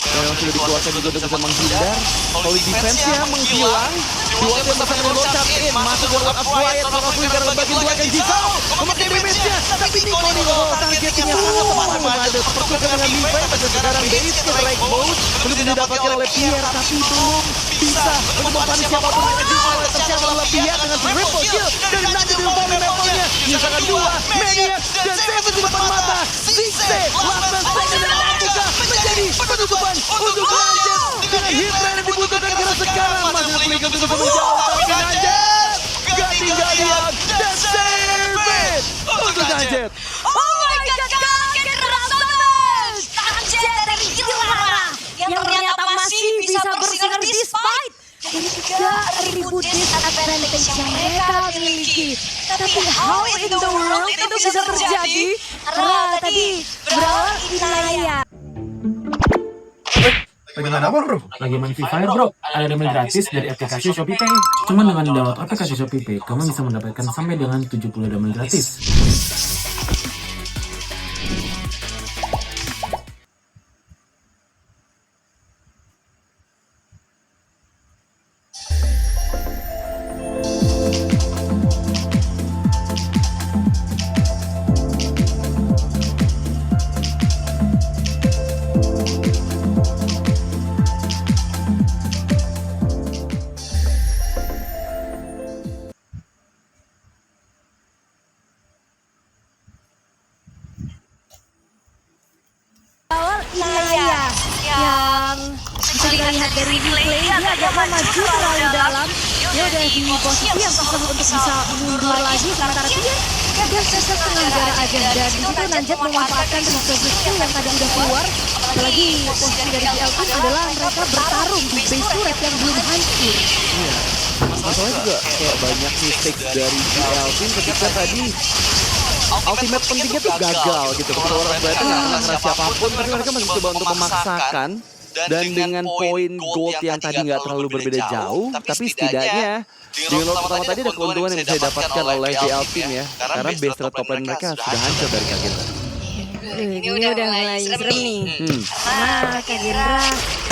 Yang sudah dikeluarkan juga untuk bisa menghindar. Holy defense-nya menghilang. Dua tim bersama dengan Lord Charge in. Masuk ke Lord of Quiet. Lord of Quiet karena bagian belakang Giselle. Memakai damage-nya. Tapi Nicole targetnya sangat tepat. Ada pertukaran dengan Levi. Pada sekarang base ke Drake Mode. Belum didapatkan oleh Pierre. Tapi belum bisa untuk mempanis siapapun dengan Giselle. Tersiap adalah Pierre dengan triple kill. Dari Najat di depan levelnya. Menyisakan 2. Maniac dan Seven di depan mata. Zigzag. Last second dan membuka menjadi penutupan untuk Najat. Dengan hit rate yang dibutuhkan karena sekarang masih memiliki untuk menjauh. Tapi Najat gak tinggal diam dan save it untuk Najat. Oh my god, kaget keras banget. Najat dari Ilara yang ternyata masih bisa bersinar despite dari 3.000 dis advantage yang mereka miliki. Tapi how in the world itu bisa terjadi? Karena tadi berawal Inaya. Bagaimana bro? Lagi main Free Fire bro? Ada demo gratis dari aplikasi ShopeePay. Cuma dengan download aplikasi ShopeePay, kamu bisa mendapatkan sampai dengan 70 demo gratis. Inaya yang bisa kita lihat dari replay dia agak maju terlalu dalam. Dia udah di posisi yang susah untuk bisa mundur lagi, sementara dia sesat tengah jarak aja. Dan di situ Najat memanfaatkan resources yang tadi udah keluar. Apalagi posisi dari GL Team adalah mereka bertarung di base turret yang belum hancur. Masalahnya juga kayak banyak mistake dari GL Team ketika tadi ultimate pentingnya tuh gagal gitu. Ketika orang Brighton nggak kena siapapun, tapi mereka masih coba untuk memaksakan. Dan dengan poin gold yang tadi nggak terlalu berbeda jauh, tapi setidaknya di Lord pertama tadi ada keuntungan yang bisa didapatkan oleh VL Team ya. Karena base rate top lane mereka sudah hancur dari Kagendra. Ini udah mulai serem nih. Karena Kagendra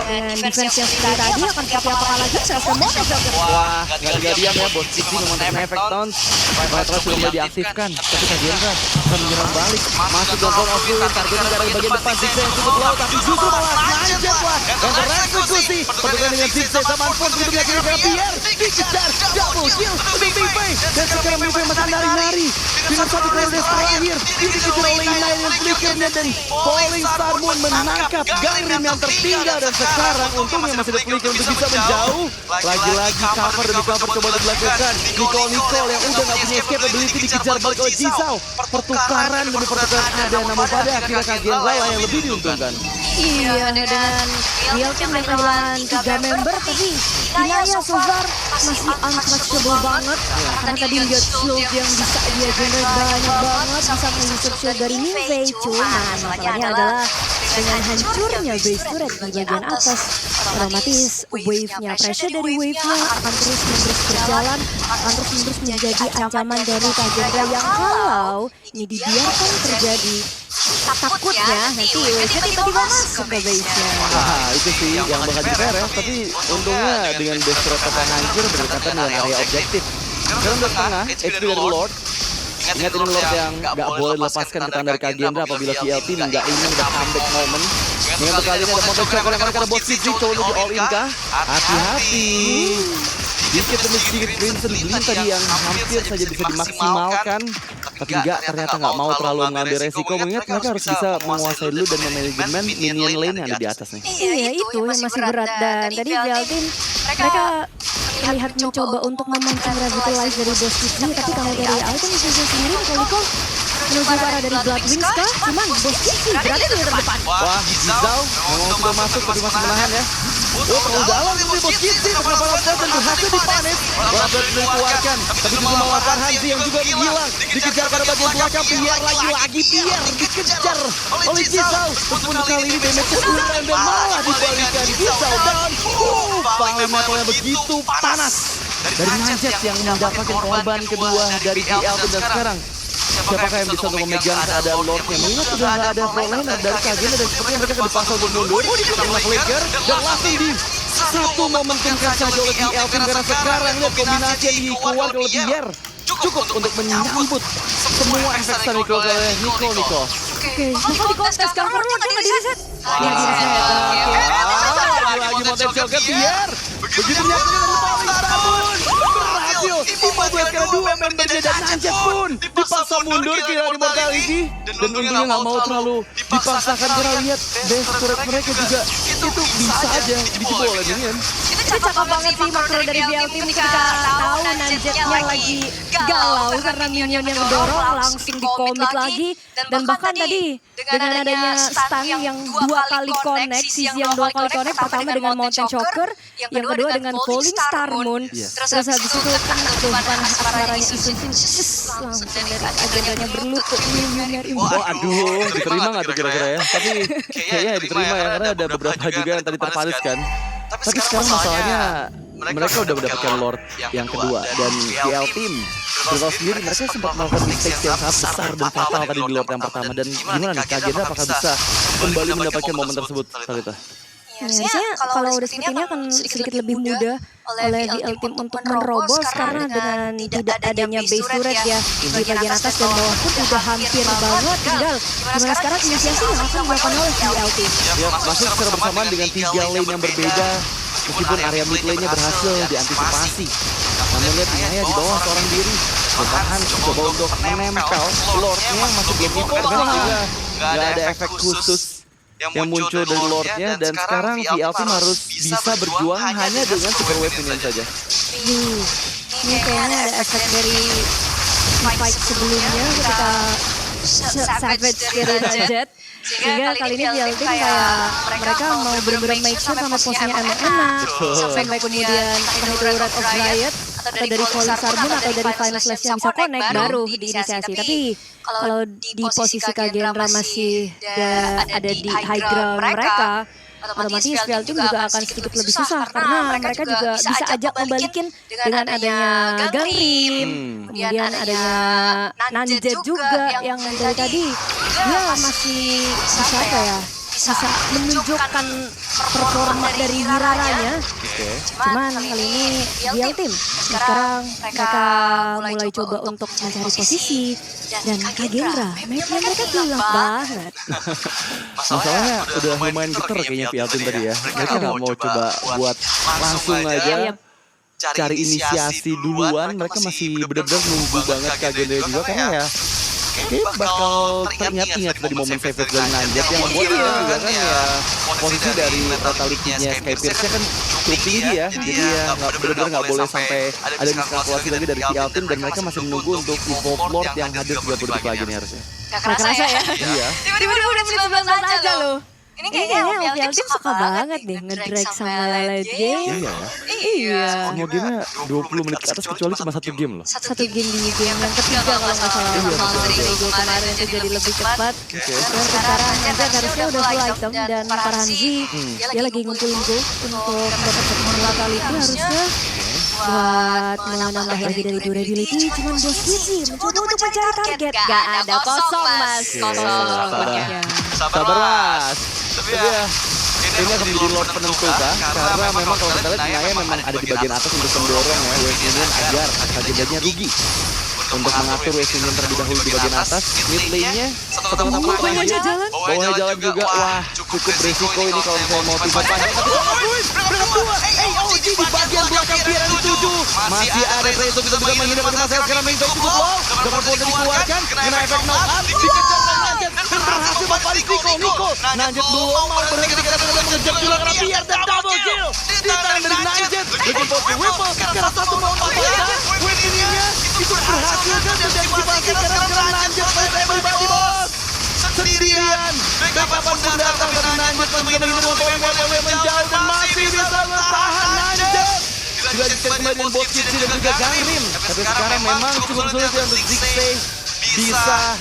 dengan defense yang seperti tadi akan seperti apakah lagi Selsam Motor Joker. Wah, nggak diam ya, bos Cici memang terkena efek taunt. Fighter sudah mulai diaktifkan, tapi Kagendra akan menyerang balik. Masuk ke zone of ruin, targetnya ke arah bagian depan. Zigzag yang cukup low, tapi justru malah lanjut wah. Dan tereksekusi, pertukaran dengan Zigzag sama Anfon begitu meyakinkan karena Pierre dikejar, double kill untuk BP. Dan sekarang BP masih lari-lari dengan satu Cloudness terakhir. Dikejar oleh Inai dengan flickernya dan Falling Star Moon menangkap Gangrim yang tertinggal. Dan sekarang untungnya masih ada flicker untuk bisa menjauh. Lagi-lagi cover demi cover coba dilakukan. Nicole yang udah gak punya escape ability dikejar balik oleh Jisoo. Pertukaran demi pertukaran ada, namun pada akhirnya Kagendra lah yang lebih diuntungkan. Iya, dengan VL Team yang kehilangan 3 member, tapi Inaya so far masih untouchable banget. Karena tadi lihat shield yang bisa dia generate banyak banget, bisa mengusir shield dari Nivea. Cuman masalahnya adalah dengan hancurnya base turret di bagian atas, otomatis wave-nya, pressure dari wave-nya akan terus-menerus berjalan, akan terus-menerus menjadi ancaman dari Kagendra yang kalau ini dibiarkan terjadi, takutnya nanti wave-nya tiba-tiba masuk ke base-nya. Nah, itu sih yang bakal di-fair ya, tapi untungnya dengan base turret yang hancur berdekatan dengan area objektif. Sekarang dari tengah, HP dari Lord. Ingat ini Lord yang nggak boleh dilepaskan ke tangan dari Kagendra apabila VL Team nggak ingin ada comeback moment. Dengan kali ini ada Mountain Choker yang mereka ada bot Cici, coba di all in kah? Hati-hati. Sedikit demi sedikit Crimson Gleam tadi yang hampir saja bisa dimaksimalkan. Tapi enggak, ternyata nggak mau terlalu mengambil resiko. Mengingat mereka harus bisa menguasai dulu dan memanajemen minion lane yang ada di atas nih. Iya, itu yang masih berat. Dan tadi VL Team mereka terlihat mencoba untuk memancing Revitalize dari Boss Cici, tapi kalau dari item season sendiri Nico menuju ke arah dari Bloodwings kah? Cuman Boss Cici berada di terdepan. Wah, Jisoo memang sudah masuk tapi masih menahan ya. Oh, terlalu dalam ini Boss Cici, kenapa langsung dan berhasil dipanis. Bloodwings dikeluarkan, tapi juga malah Farhanzi yang juga menghilang. Dikejar pada bagian belakang, Pierre lagi-lagi Pierre dikejar oleh Jisoo. Meskipun kali ini damage-nya kurang dan malah dibalikan Jisoo down. Paling metalnya begitu panas dari Najat yang mendapatkan korban kedua dari VL dan sekarang siapakah yang bisa untuk memegang keadaan Lordnya? Mengingat sudah nggak ada frontliner dari Kagendra dan sepertinya mereka dipaksa untuk mundur karena flicker dan langsung di satu momentumkan saja oleh VL Team karena sekarang lihat kombinasi yang dikeluarkan oleh Pierre cukup untuk menyambut semua efek Nico oleh Nico. Oke, Nico di kontes kan perlu nggak di reset? Ya di reset. Lagi Mountain Choker Pierre. Begitu menyakitkan dari Falling Star Moon. Berhasil 15 kali 2 membernya dan Najat pun dipaksa mundur kira di Mortality. Dan untungnya nggak mau terlalu dipaksakan karena lihat base turret mereka juga itu bisa aja dijebol oleh minion. Itu cakep banget sih makro dari VL Team ketika tahu Najatnya lagi galau karena minion yang mendorong langsung dikomit lagi. Dan bahkan tadi dengan adanya stun yang 2 kali connect, sisi yang 2 kali connect, pertama dengan Mountain Choker, yang kedua dengan Falling Star Moon. Terus habis itu kan tumpahan asmaranya Isun langsung dari agendanya berlutut milioner. Oh aduh, diterima nggak tuh kira-kira ya? Tapi kayaknya diterima ya karena ada beberapa juga yang tadi terpanis kan. Tapi sekarang masalahnya mereka udah mendapatkan Lord yang kedua dan VL Team bertahu sendiri mereka sempat melakukan mistake yang sangat besar dan fatal tadi di Lord yang pertama. Dan gimana nih Kagendra apakah bisa kembali mendapatkan momen tersebut, Talita? Harusnya kalau udah seperti ini akan sedikit lebih mudah oleh VL Team untuk menerobos karena dengan tidak adanya base turret ya di bagian atas dan bawah pun udah hampir banget, tinggal gimana sekarang inisiasi yang akan dilakukan oleh VL Team. Ya, masuk secara bersamaan dengan 3 lane yang berbeda meskipun area mid lane-nya berhasil diantisipasi. Namun lihat Inaya di bawah seorang diri bertahan coba untuk menempel Lordnya yang masih belum hit juga nggak ada efek khusus yang muncul dari Lordnya dan sekarang VL Team harus bisa berjuang hanya dengan super wave minion saja. Ini kayaknya ada efek dari fight sebelumnya ketika Savage dari Najat. Sehingga kali ini VL Team kayak mereka mau bener-bener make sure sama posnya enak-enak. Sampai kemudian entah itu Red of Riot atau dari volley Sarbon atau dari final slash yang bisa connect baru diinisiasi. Tapi kalau di posisi Kagendra masih ada di high ground mereka, otomatis Real Team juga akan sedikit lebih susah karena mereka juga bisa ajak membalikin dengan adanya Gangrim, kemudian adanya Nanjet juga yang dari tadi dia masih bisa apa ya, bisa menunjukkan performa dari Hiraranya. Cuman kali ini Real Team sekarang mereka mulai coba untuk mencari posisi dan Kagendra mapnya mereka gelap banget. Masalahnya udah lumayan getar kayaknya Real Team tadi ya. Mereka nggak mau coba buat langsung aja cari inisiasi duluan. Mereka masih benar-benar nunggu banget Kagendra juga karena ya oke, bakal teringat-ingat dari momen favorite dari Nanjet yang membuat dia juga kan ya posisi dari fatalitynya Skypierce-nya kan cukup tinggi ya. Jadi ya benar-benar nggak boleh sampai ada miskalkulasi lagi dari Real Team dan mereka masih menunggu untuk Evolve Lord yang hadir 30 detik lagi nih harusnya. Gak kerasa ya? Iya. Tiba-tiba udah 19 aja loh. Ini kayaknya Real Team suka banget deh ngedrag sama Lele Game. Iya. Iya. Semua gamenya 20 menit ke atas kecuali cuma satu game loh. Satu game di game yang ketiga kalau nggak salah. Dari gue kemarin itu jadi lebih cepat. Dan sekarang Nanjet harusnya udah full item dan Farhanzi dia lagi ngumpulin gold untuk mendapatkan mortality harusnya buat menambah lagi dari durability. Cuman bos sih mencoba untuk mencari target. Gak ada, kosong mas, kosong. Sabar mas. Tapi ya ini akan menjadi Lord penentu kah? Karena memang kalau kita lihat Naya memang ada di bagian atas untuk mendorong ya West Union agar Kagendanya rugi. Untuk mengatur West Union terlebih dahulu di bagian atas. Mid lane-nya setengah bawahnya jalan. Bawahnya jalan juga. Wah cukup berisiko ini kalau misalnya mau tiba panjang. Tapi berangkat dua. AOG di bagian belakang Pierre dituju. Masih ada Ray untuk bisa menghindar dari masalah sekarang main cukup wow. Dapat bola dikeluarkan. Kena efek knock up. Dikejar Nanjet. Berhasil membalas Nico. Nanjet belum mau berhenti karena sudah mengejar juga karena Pierre dan double kill. Di tangan dari Nanjet. Lagi bot di Whipple. Karena satu mau membalas. Win ininya itu berhasil kan diaktifasi karena sekarang Nanjet saya pribadi bos. Sendirian. Backupan pun datang dari Nanjet. Masih menghindar menjauh dan masih bisa bertahan Nanjet. Sudah dicek kembali dengan bot Kitsi dan juga Gangrim. Tapi sekarang memang cukup sulit ya untuk Zigzag bisa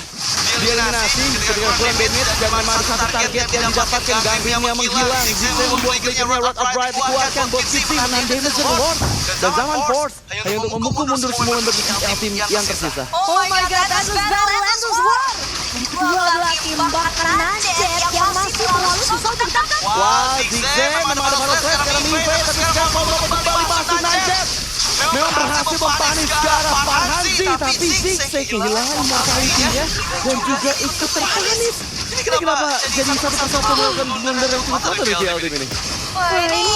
dieliminasi ketika kurang damage dan memang ada satu target yang didapatkan. Gangrimnya menghilang. Zigzag membuat kliknya Rod of Ride dikeluarkan. Bot Kitsi menahan damage dari Lord dan zaman Force hanya untuk memukul mundur semua member tim yang tersisa. Oh my god, Asus Battle, Asus War. Kedua belah tim bahkan Nanjet yang masih terlalu susah untuk ditangkap. Wah, Zigzag memang ada battle threat sekarang Mimpi, tapi sekarang mau merebut kembali masuk Nanjet. Memang berhasil mempanis ke arah Farhanzi, tapi Zigzag kehilangan mortality-nya dan juga ikut terpanis. Ini kenapa jadi satu persatu melakukan blunder yang cukup fatal dari Real Team ini? Wah ini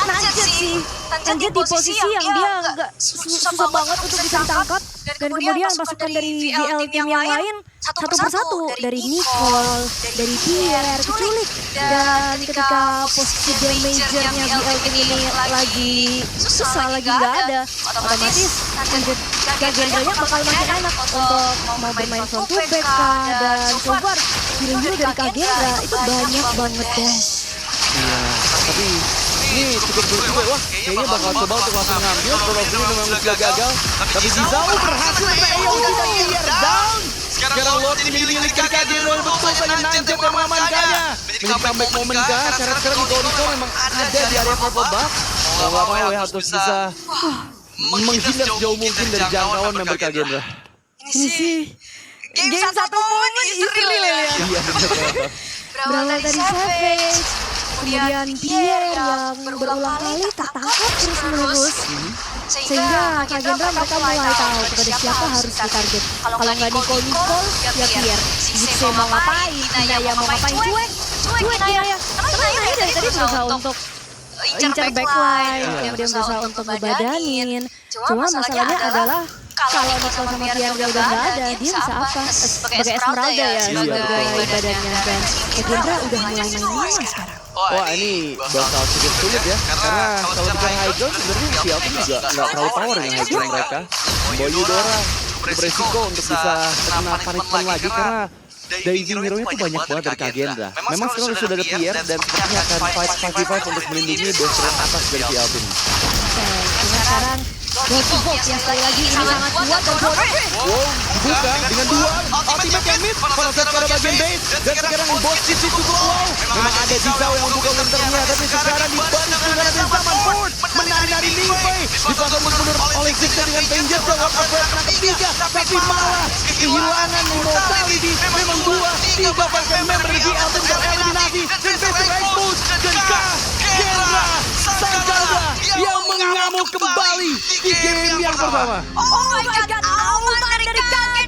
Nanjet sih. Nanjet di posisi yang dia nggak susah banget untuk bisa ditangkap. Dan kemudian pasukan dari VL Team yang lain satu persatu dari Nicole, dari Pierre, keculik. Dan ketika posisi damagernya VL Team ini lagi susah, lagi nggak ada, otomatis Kagendranya bakal makin enak untuk mau bermain front to back dan so far hero-hero dari Kagendra itu banyak banget guys. Iya, tapi ini cukup sulit juga. Wah, kayaknya bakal coba untuk langsung ngambil. Kalau ini memang sudah gagal. Tapi Zizou berhasil sampai AOG dan Pierre down. Sekarang Lord ini dimiliki Kagendra, betul saja Nanjet yang mengamankannya. Ini comeback momen kah? Karena sekarang Nico memang ada di area purple buff. Mau gak mau ya harus bisa menghindar sejauh mungkin dari jangkauan member Kagendra. Ini sih game satu momen Israel ya. Iya, benar. Berawal dari Savage, kemudian Pierre yang berulang kali tertangkap terus-menerus. Sehingga Kagendra mereka mulai tahu kepada siapa harus ditarget. Kalau nggak Nicole, ya Pierre. Zigzag mau ngapain, Naya mau ngapain, cuek Naya. Karena Naya dari tadi berusaha untuk incar backline, kemudian berusaha untuk ngebadanin. Cuma masalahnya adalah kalau Nicole sama Pierre udah nggak ada, dia bisa apa? Sebagai Esmeralda ya, sebagai badannya. Dan Kagendra udah mulai main lima sekarang. Wah ini bakal cukup sulit ya. Karena kalau bicara high ground sebenarnya Real Team juga nggak terlalu power dengan high ground mereka. Boyu Dora beresiko untuk bisa kena punishment lagi karena diving hero-nya tuh banyak banget dari Kagendra. Memang sekarang sudah ada Pierre dan sepertinya akan fight 5v5 untuk melindungi base rate atas dari Real Team. Cuma sekarang Wolf yang sekali lagi ini sangat kuat dan kuat. Wow, dibuka dengan dua ultimate yang mid. Paraset pada bagian base. Dan sekarang bot sisi cukup wow. Memang ada Jizao yang membuka winternya. Tapi sekarang dibantu dengan ada zaman Ford. Menari-nari Mingwei. Dibantu mundur oleh Ziggs dengan Vengeance. Lewat upgrade menang ketiga. Tapi malah kehilangan immortality. Memang dua, tiga bahkan member di Elton tereliminasi. Dan base right push. Dan Kendra Sagalda yang mengamuk kembali di game yang pertama. Oh my god, aman dari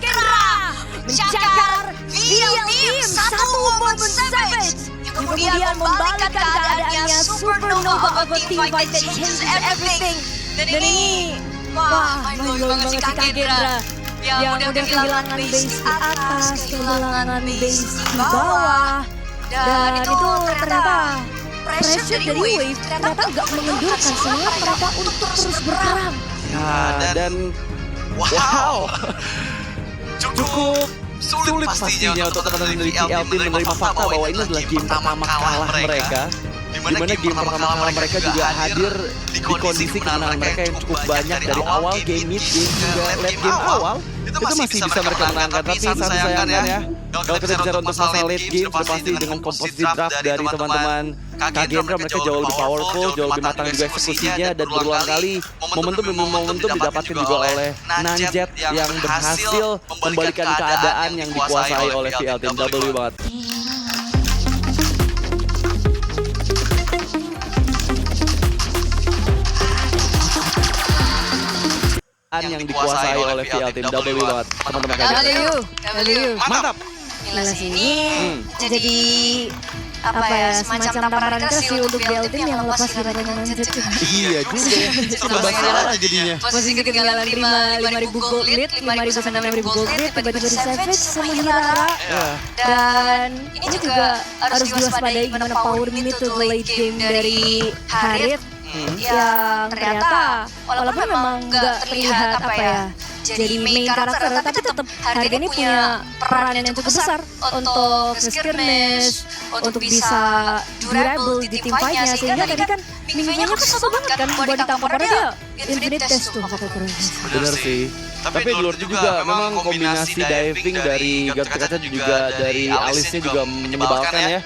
Kendra mencakar Real Team satu momen savage yang kemudian membalikkan keadaannya supernova of a team fight that changes everything. Dan ini wah, mind-blowing banget si Kendra yang udah kehilangan base di atas, kehilangan base di bawah, dan itu ternyata pressure dari Wave ternyata gak mengendurkan semangat mereka untuk terus berperang. Ya, dan wow, cukup sulit pastinya untuk teman-teman dari PL Team menerima fakta bahwa ini adalah game pertama kalah mereka. Dimana game pertama kalah mereka juga hadir di kondisi kemenangan mereka yang cukup banyak dari awal game mid game hingga late game awal. Itu masih bisa mereka menangkan, tapi satu sayangnya ya, kalau kita bicara untuk masalah late game, sudah pasti dengan komposisi draft dari teman-teman Kagendra, mereka jauh lebih powerful, jauh lebih matang juga eksekusinya, dan berulang kali momentum didapatkan juga oleh Nanjet yang berhasil membalikan keadaan yang dikuasai oleh PL Team W banget. Yang dikuasai oleh PL Team W banget, teman-teman kalian. Mantap. Jelas ini jadi apa ya, semacam tamparan keras sih untuk PL Team yang lepas gerakannya Nanjet. Iya juga ya, serba salah jadinya. Masih ketinggalan 5.000 gold lead, 5.000 sampai 6.000 gold lead, tiba-tiba di Savage sama Hirara. Dan ini juga harus diwaspadai gimana power mid to late game dari Harith. Yang ternyata walaupun memang nggak terlihat apa ya jadi main karakter, tapi tetap Harith ini punya peranan yang cukup besar untuk skirmish, untuk bisa durable di tim fight-nya, sehingga tadi kan Mingwei-nya kan susah banget kan buat ditampar, karena dia infinite test tuh kata bener sih. Tapi di luar juga memang kombinasi diving dari Gatot Kaca juga dari Alice-nya juga menyebalkan ya.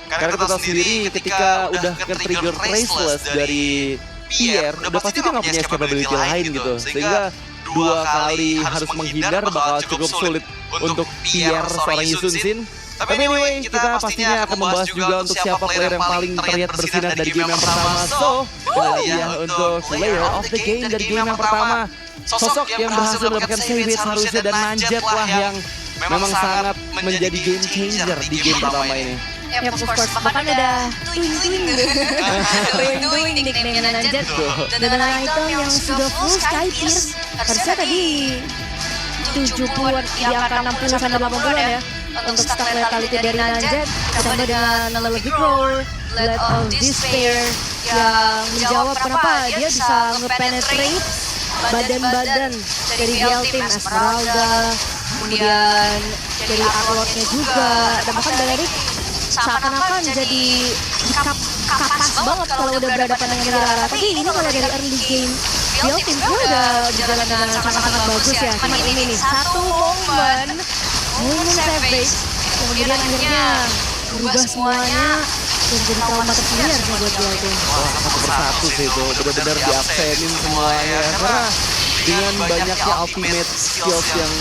Karena kita tahu sendiri ketika udah ke-trigger Traceless dari Pierre, udah pasti dia nggak punya capability lain gitu. Sehingga dua kali harus menghindar bakal cukup sulit untuk Pierre seorang Yusun Sin. Tapi anyway, kita pastinya akan membahas juga untuk siapa player yang paling terlihat bersinar dari game yang pertama. So, ya untuk player of the game dari game yang pertama, sosok yang berhasil mendapatkan Savage harusnya dan Nanjet lah yang memang sangat menjadi game changer di game pertama ini. Ya, of course. Bahkan ada Twing nickname Nanjet dengan item yang sudah full Sky Pierce. Harusnya tadi 70-an, di angka 60 sampai 80-an ya untuk stack lethality dari Nanjet, ditambah dengan Lullaby Roar, Let of Despair yang menjawab kenapa dia bisa nge-penetrate badan-badan dari BL Team, Esmeralda, kemudian dari artworknya juga, dan bahkan Balerik seakan-akan jadi kapas banget kalau udah berhadapan dengan Hirara. Tapi ini kalau dari early game BL Team dia udah berjalan dengan sangat-sangat bagus ya. Cuman ini nih, satu momen Savage kemudian akhirnya berubah semuanya dan jadi trauma tersendiri harusnya buat BL Team. Wah, satu persatu sih itu, benar-benar diabsenin semuanya. Karena dengan banyaknya ultimate skills yang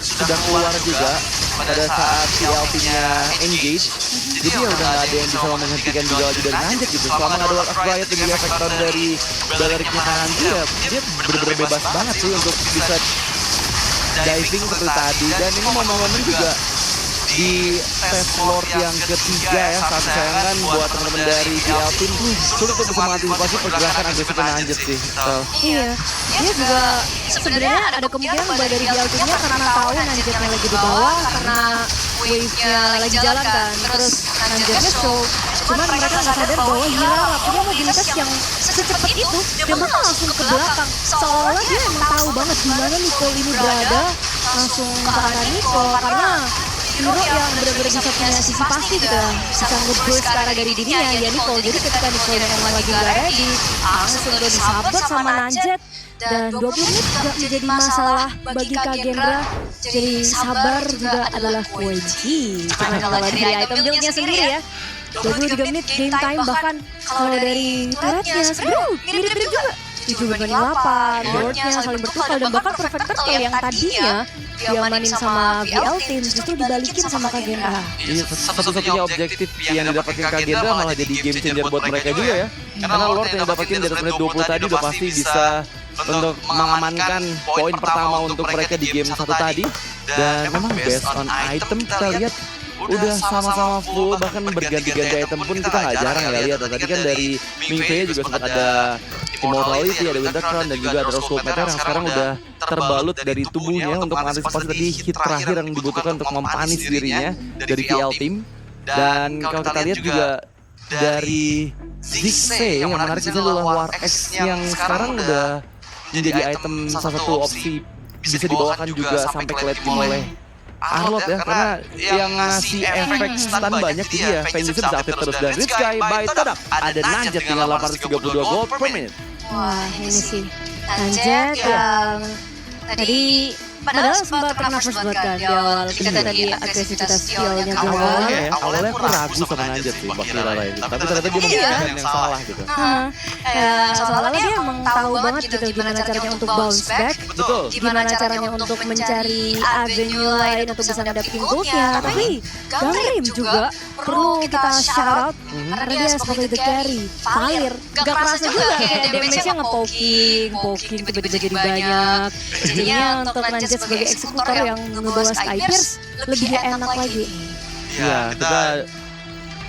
sudah keluar juga pada saat PL Team-nya engage, jadi ya udah nggak ada yang bisa menghentikan juga lagi dari Nanjet gitu. Selama nggak ada Word of Riot dan juga efektor dari Baleriknya Nanjet, ya dia benar-benar bebas banget sih untuk bisa diving seperti tadi. Dan ini momen-momen juga di test Lord yang ketiga ya, saat sayangkan buat teman-teman dari PL Team sulit untuk bisa mengantisipasi pergerakan agresif Nanjet sih. Iya, dia juga sebenarnya ada kemungkinan bahwa dari BL Team-nya karena tahu Nanjetnya lagi di bawah, karena wave-nya lagi jalan kan, terus Nanjetnya show. Cuman mereka nggak sadar bahwa Hirara punya mobilitas yang secepat itu, dan mereka langsung ke belakang. Seolah-olah dia emang tahu banget di mana Nicole ini berada, langsung ke arah Nicole, karena hero yang benar-benar bisa punya sisi pasti gitu ya, bisa nge-burst ke arah dari dirinya, ya Nicole. Jadi ketika Nicole yang emang lagi nggak ready, langsung udah disabot sama Nanjet. Dan 20 menit gak menjadi masalah bagi Kagendra. Jadi sabar juga adalah kunci. Karena kalau dari item build-nya sendiri ya, 23 menit game time, bahkan kalau dari turretnya sebenarnya mirip-mirip juga. 7 banding 8, boardnya saling bertukar, dan bahkan perfect turtle yang tadinya diamanin sama VL Team justru dibalikin sama Kagendra. Iya, satu-satunya objektif yang didapatkan Kagendra malah jadi game changer buat mereka juga ya. Karena Lord yang dapetin dari menit 20 tadi udah pasti bisa untuk mengamankan poin pertama untuk mereka di game 1 tadi. Dan memang based on item kita lihat udah sama-sama full, bahkan berganti-ganti item pun kita nggak jarang ya lihat. Tadi kan dari Mingfei juga sempat ada Immortality, ada Winter Crown, dan juga ada Rose Gold Meteor yang sekarang udah terbalut dari tubuhnya untuk mengantisipasi tadi hit terakhir yang dibutuhkan untuk mempanis dirinya dari VL Team. Dan kalau kita lihat juga dari Ziggs yang menarik di sini adalah War X yang sekarang udah menjadi item salah satu opsi bisa dibawakan juga sampai ke late game oleh Arlott ya, karena yang ngasih efek stun banyak, jadi ya Vengeance bisa aktif terus. Dan Rich Guy by Todak ada Nanjet dengan 832 gold per minute. Wah, ini sih Nanjet yang tadi padahal sempat pernah first blood kan di awal, ketika tadi agresivitas skillnya keluar. Awalnya aku ragu sama Nanjet sih pas Rara itu, tapi ternyata dia memutuskan yang salah gitu. Soalnya dia emang tahu banget gitu gimana caranya untuk bounce back, Betul. gimana caranya untuk mencari avenue lain untuk bisa ngadepin goldnya. Tapi Gangrim juga perlu kita shout out karena dia sebagai the carry. Valir gak kerasa juga kayak damage-nya nge-poking tiba-tiba jadi banyak. Jadinya untuk Nanjet sebagai eksekutor yang ngebawa Skypierce lebih enak lagi. Ya, kita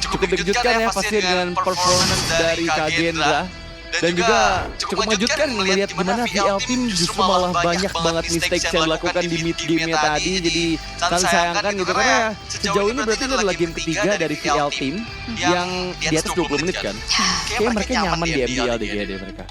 cukup dikejutkan ya pasti dengan performance dari Kagendra. Dan juga cukup mengejutkan melihat gimana VL Team justru malah banyak banget mistakes yang dilakukan di mid game-nya tadi. Jadi sangat disayangkan gitu, karena ya sejauh ini berarti ini adalah game ketiga dari VL Team yang di atas 20 menit kan. Kayaknya mereka nyaman di MDL deh kayaknya mereka.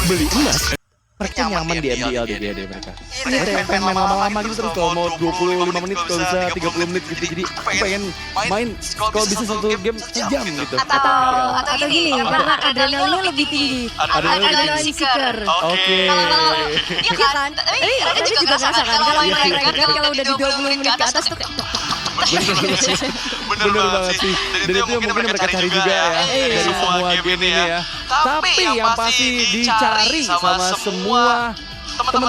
Beli emas. Mereka nyaman di MDL deh kayaknya mereka. Mereka pengen main lama-lama gitu terus, kalau mau 25 menit, kalau bisa 30 menit gitu. Jadi aku pengen main kalau bisa satu game sejam gitu. Atau gini, karena adrenalinnya lebih tinggi. Adrenalin seeker. Oke. Iya kan? Tadi juga ngerasa kan kalau main rank kalau udah di 20 menit ke atas tuh kayak Bener banget sih. Dan itu yang mungkin mereka cari juga ya dari semua game ini ya. Tapi yang pasti dicari sama semua teman-teman